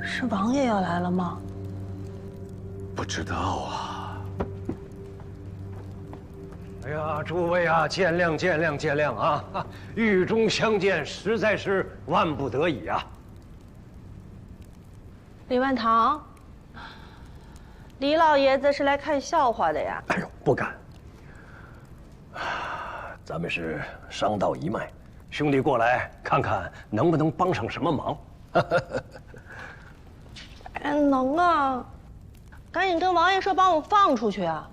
是王爷要来了吗？不知道啊。哎呀，诸位啊，见谅见谅见谅啊！狱中相见，实在是万不得已啊。李万堂，李老爷子是来看笑话的呀？哎呦，不敢。咱们是商道一脉，兄弟过来看看能不能帮上什么忙。能啊，赶紧跟王爷说，把我们放出去啊！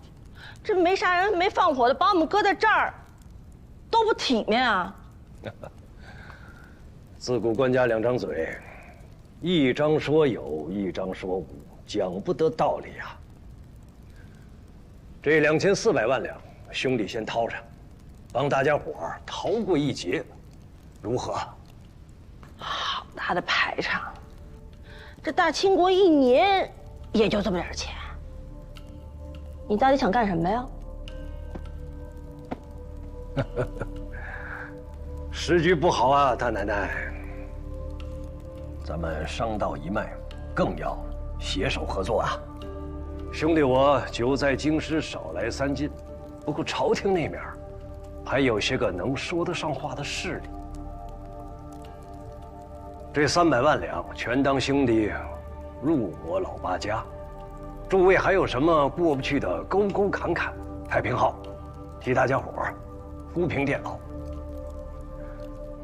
这没杀人没放火的，把我们搁在这儿，多不体面啊！自古官家两张嘴，一张说有，一张说无，讲不得道理啊。这2400万两，兄弟先掏着，帮大家伙儿逃过一劫，如何？好大的排场！这大清国1年也就这么点钱，你到底想干什么呀？时局不好啊，大奶奶。咱们商道一脉，更要携手合作啊！兄弟我久在京师，少来3晋，不过朝廷那面还有些个能说得上话的势力。这300万两全当兄弟入我老八家，诸位还有什么过不去的沟沟坎坎，太平号替大家伙儿铺平电牢。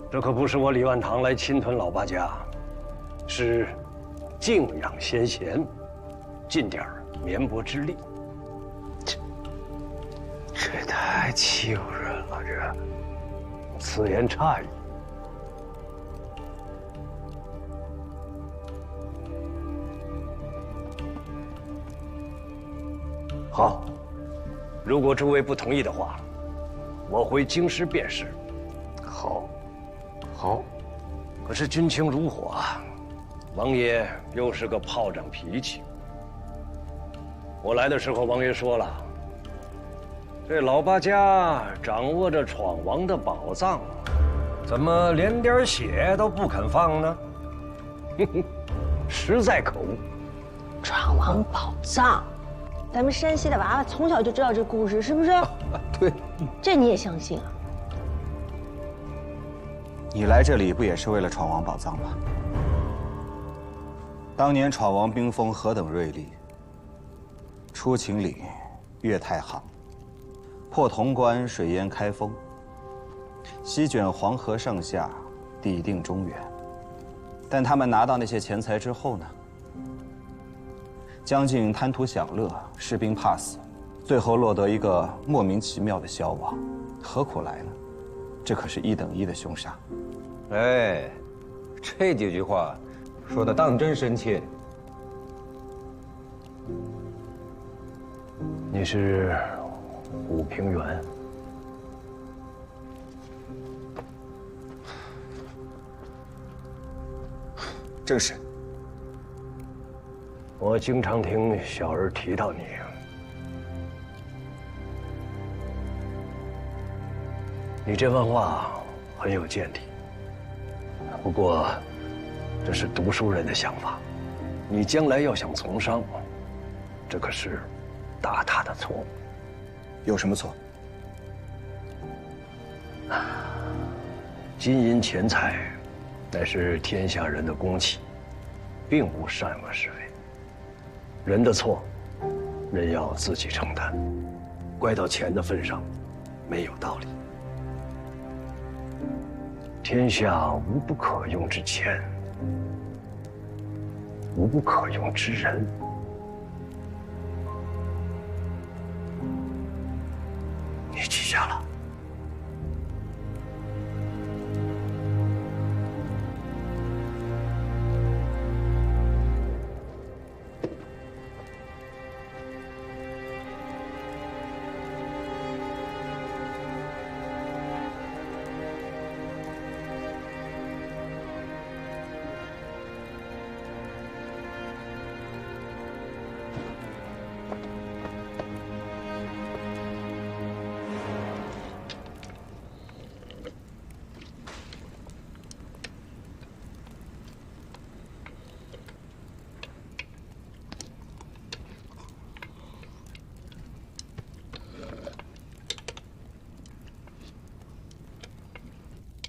这可不是我李万堂来侵吞老八家，是敬仰先贤，尽点绵薄之力。这太欺负人了，这此言差矣。好，如果诸位不同意的话，我回京师便是。好，好。可是军情如火啊，王爷又是个炮仗脾气。我来的时候，王爷说了，这老八家掌握着闯王的宝藏，怎么连点血都不肯放呢？实在可恶。闯王宝藏。咱们山西的娃娃从小就知道这故事，是不是？对，这你也相信啊？你来这里不也是为了闯王宝藏吗？当年闯王兵锋何等锐利，出秦岭，越太行，破潼关，水淹开封，席卷黄河上下，抵定中原。但他们拿到那些钱财之后呢？将近贪图享乐，士兵怕死，最后落得一个莫名其妙的消亡，何苦来呢？这可是1等1的凶杀。哎，这几句话，说的当真深切。你是武平原？正是。我经常听小儿提到你。你这番话很有见地，不过这是读书人的想法。你将来要想从商，这可是大大的错误。有什么错？金银钱财乃是天下人的公器，并无善恶是非。人的错，人要自己承担，怪到钱的份上，没有道理。天下无不可用之钱，无不可用之人。你记下了。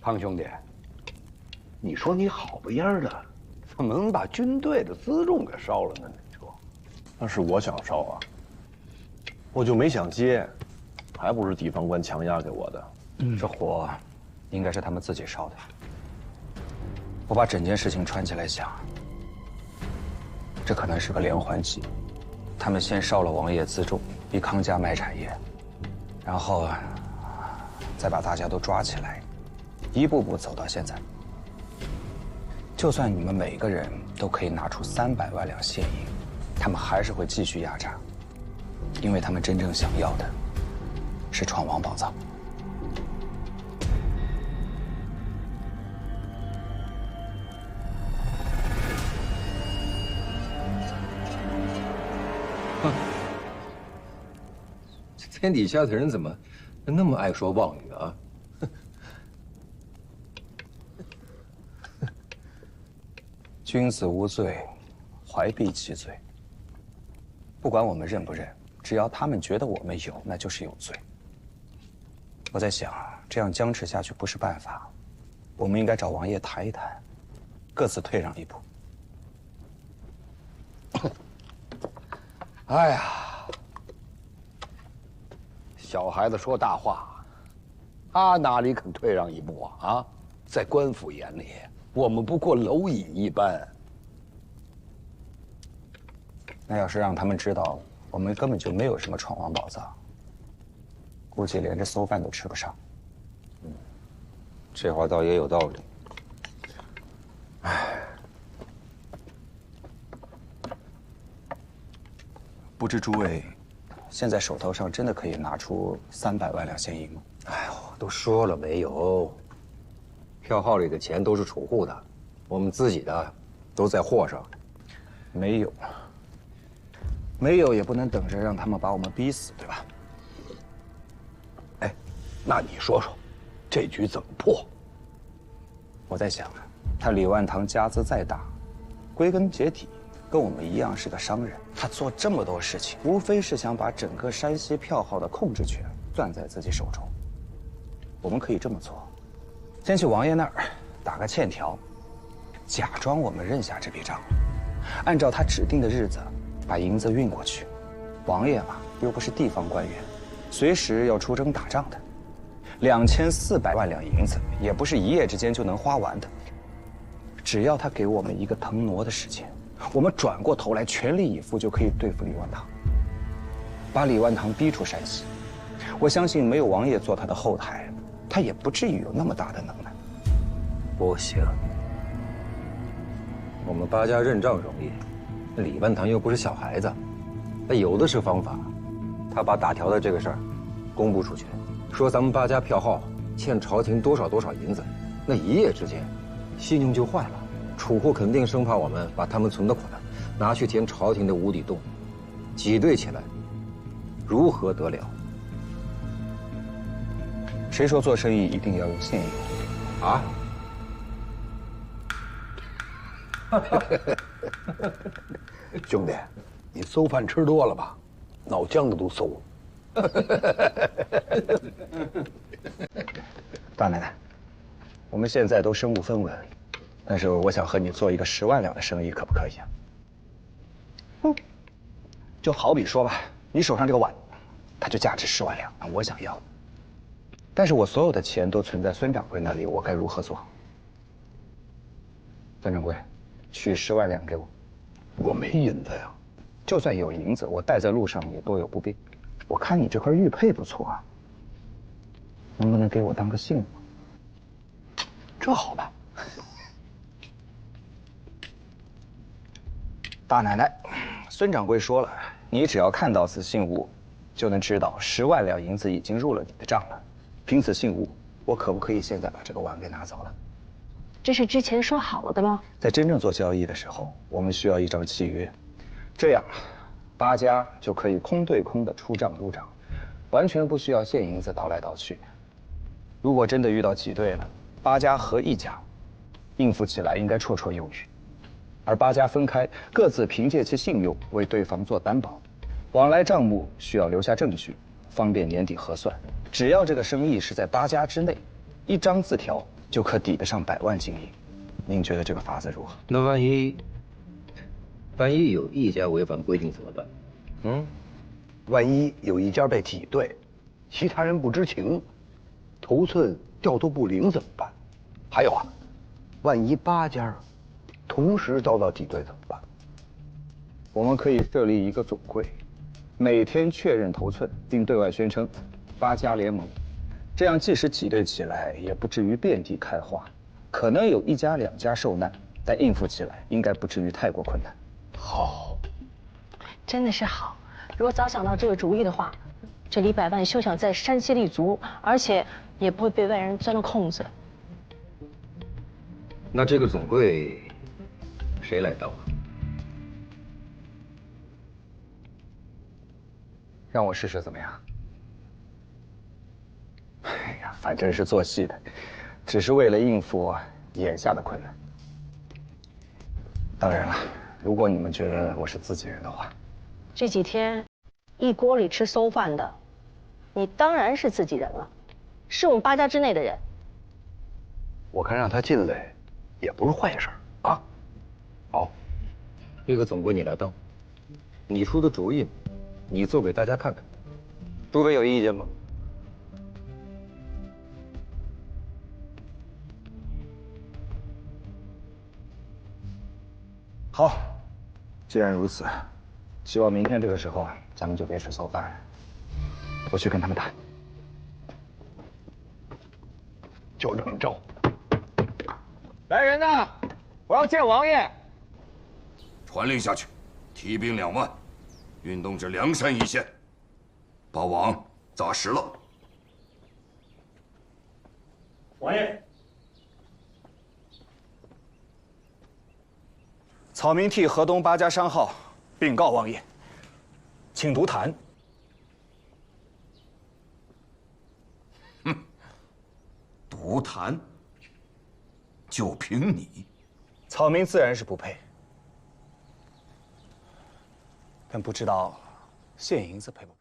胖兄弟，你说你好不样的，怎么能把军队的辎重给烧了呢？你说，那是我想烧啊，我就没想接，还不是地方官强压给我的。这火应该是他们自己烧的。我把整件事情串起来想，这可能是个连环计。他们先烧了王爷辎重，逼康家卖产业，然后再把大家都抓起来，一步步走到现在。就算你们每个人都可以拿出300万两现银，他们还是会继续压榨，因为他们真正想要的是闯王宝藏。天底下的人怎么那么爱说妄语啊？君子无罪，怀璧其罪。不管我们认不认，只要他们觉得我们有，那就是有罪。我在想，这样僵持下去不是办法，我们应该找王爷谈一谈，各自退让一步。哎呀，小孩子说大话，他哪里肯退让一步啊？啊，在官府眼里，我们不过蝼蚁一般。那要是让他们知道我们根本就没有什么闯王宝藏，估计连这馊饭都吃不上。这话倒也有道理。唉，不知诸位现在手头上真的可以拿出300万两现银吗？哎呦，都说了没有，票号里的钱都是储户的，我们自己的都在货上。没有，没有也不能等着让他们把我们逼死，对吧？哎，那你说说，这局怎么破？我在想，他李万堂家资再大，归根结底跟我们一样是个商人。他做这么多事情，无非是想把整个山西票号的控制权攥在自己手中。我们可以这么做，先去王爷那儿打个欠条，假装我们认下这笔账，按照他指定的日子把银子运过去。王爷嘛，又不是地方官员，随时要出征打仗的。2400万两银子也不是一夜之间就能花完的。只要他给我们一个腾挪的时间，我们转过头来全力以赴就可以对付李万堂，把李万堂逼出山西。我相信没有王爷做他的后台，他也不至于有那么大的能耐。不行，我们八家认账容易，那李万堂又不是小孩子，那有的是方法。他把打条的这个事儿公布出去，说咱们八家票号欠朝廷多少银子，那一夜之间，信用就坏了。储户肯定生怕我们把他们存的款拿去填朝廷的无底洞，挤兑起来，如何得了？谁说做生意一定要用现银？啊？兄弟，你馊饭吃多了吧？脑浆子都馊了。大奶奶，我们现在都身无分文，但是我想和你做一个10万两的生意，可不可以啊？就好比说吧，你手上这个碗，它就价值10万两，我想要。但是我所有的钱都存在孙掌柜那里，我该如何做？孙掌柜，取10万两给我。我没银子呀。就算有银子，我带在路上也多有不便。我看你这块玉佩不错啊，能不能给我当个信物？这好办。大奶奶，孙掌柜说了，你只要看到此信物，就能知道10万两银子已经入了你的账了。凭此信物，我可不可以现在把这个碗给拿走了？这是之前说好了的吗？在真正做交易的时候，我们需要一张契约，这样八家就可以空对空的出账入账，完全不需要现银子倒来倒去。如果真的遇到挤兑了，八家合一家，应付起来应该绰绰有余。而八家分开，各自凭借其信用为对方做担保，往来账目需要留下证据，方便年底核算。只要这个生意是在八家之内，一张字条就可抵得上100万金银。您觉得这个法子如何？那万一有一家违反规定怎么办？万一有一家被挤兑，其他人不知情，头寸调度不灵怎么办？还有啊，万一8家同时遭到挤兑怎么办？我们可以设立一个总柜，每天确认头寸，并对外宣称8家联盟，这样即使挤兑起来，也不至于遍地开花。可能有1家2家受难，但应付起来应该不至于太过困难。好，真的是好。如果早想到这个主意的话，这李百万休想在山西立足，而且也不会被外人钻了空子。那这个总柜谁来当啊？让我试试怎么样？哎呀，反正是做戏的，只是为了应付眼下的困难。当然了，如果你们觉得我是自己人的话，这几天一锅里吃馊饭的，你当然是自己人了，是我们8家之内的人。我看让他进来也不是坏事啊。好，这个总柜你来当，你出的主意，你做给大家看看。诸位有意见吗？好，既然如此，希望明天这个时候咱们就别吃馊饭。我去跟他们谈。就这么着。来人呐！我要见王爷。传令下去，提兵2万，运动至梁山一线，把网扎实了。王爷，草民替河东8家商号禀告王爷，请读谈。独谈？就凭你？草民自然是不配，但不知道现银子配不配？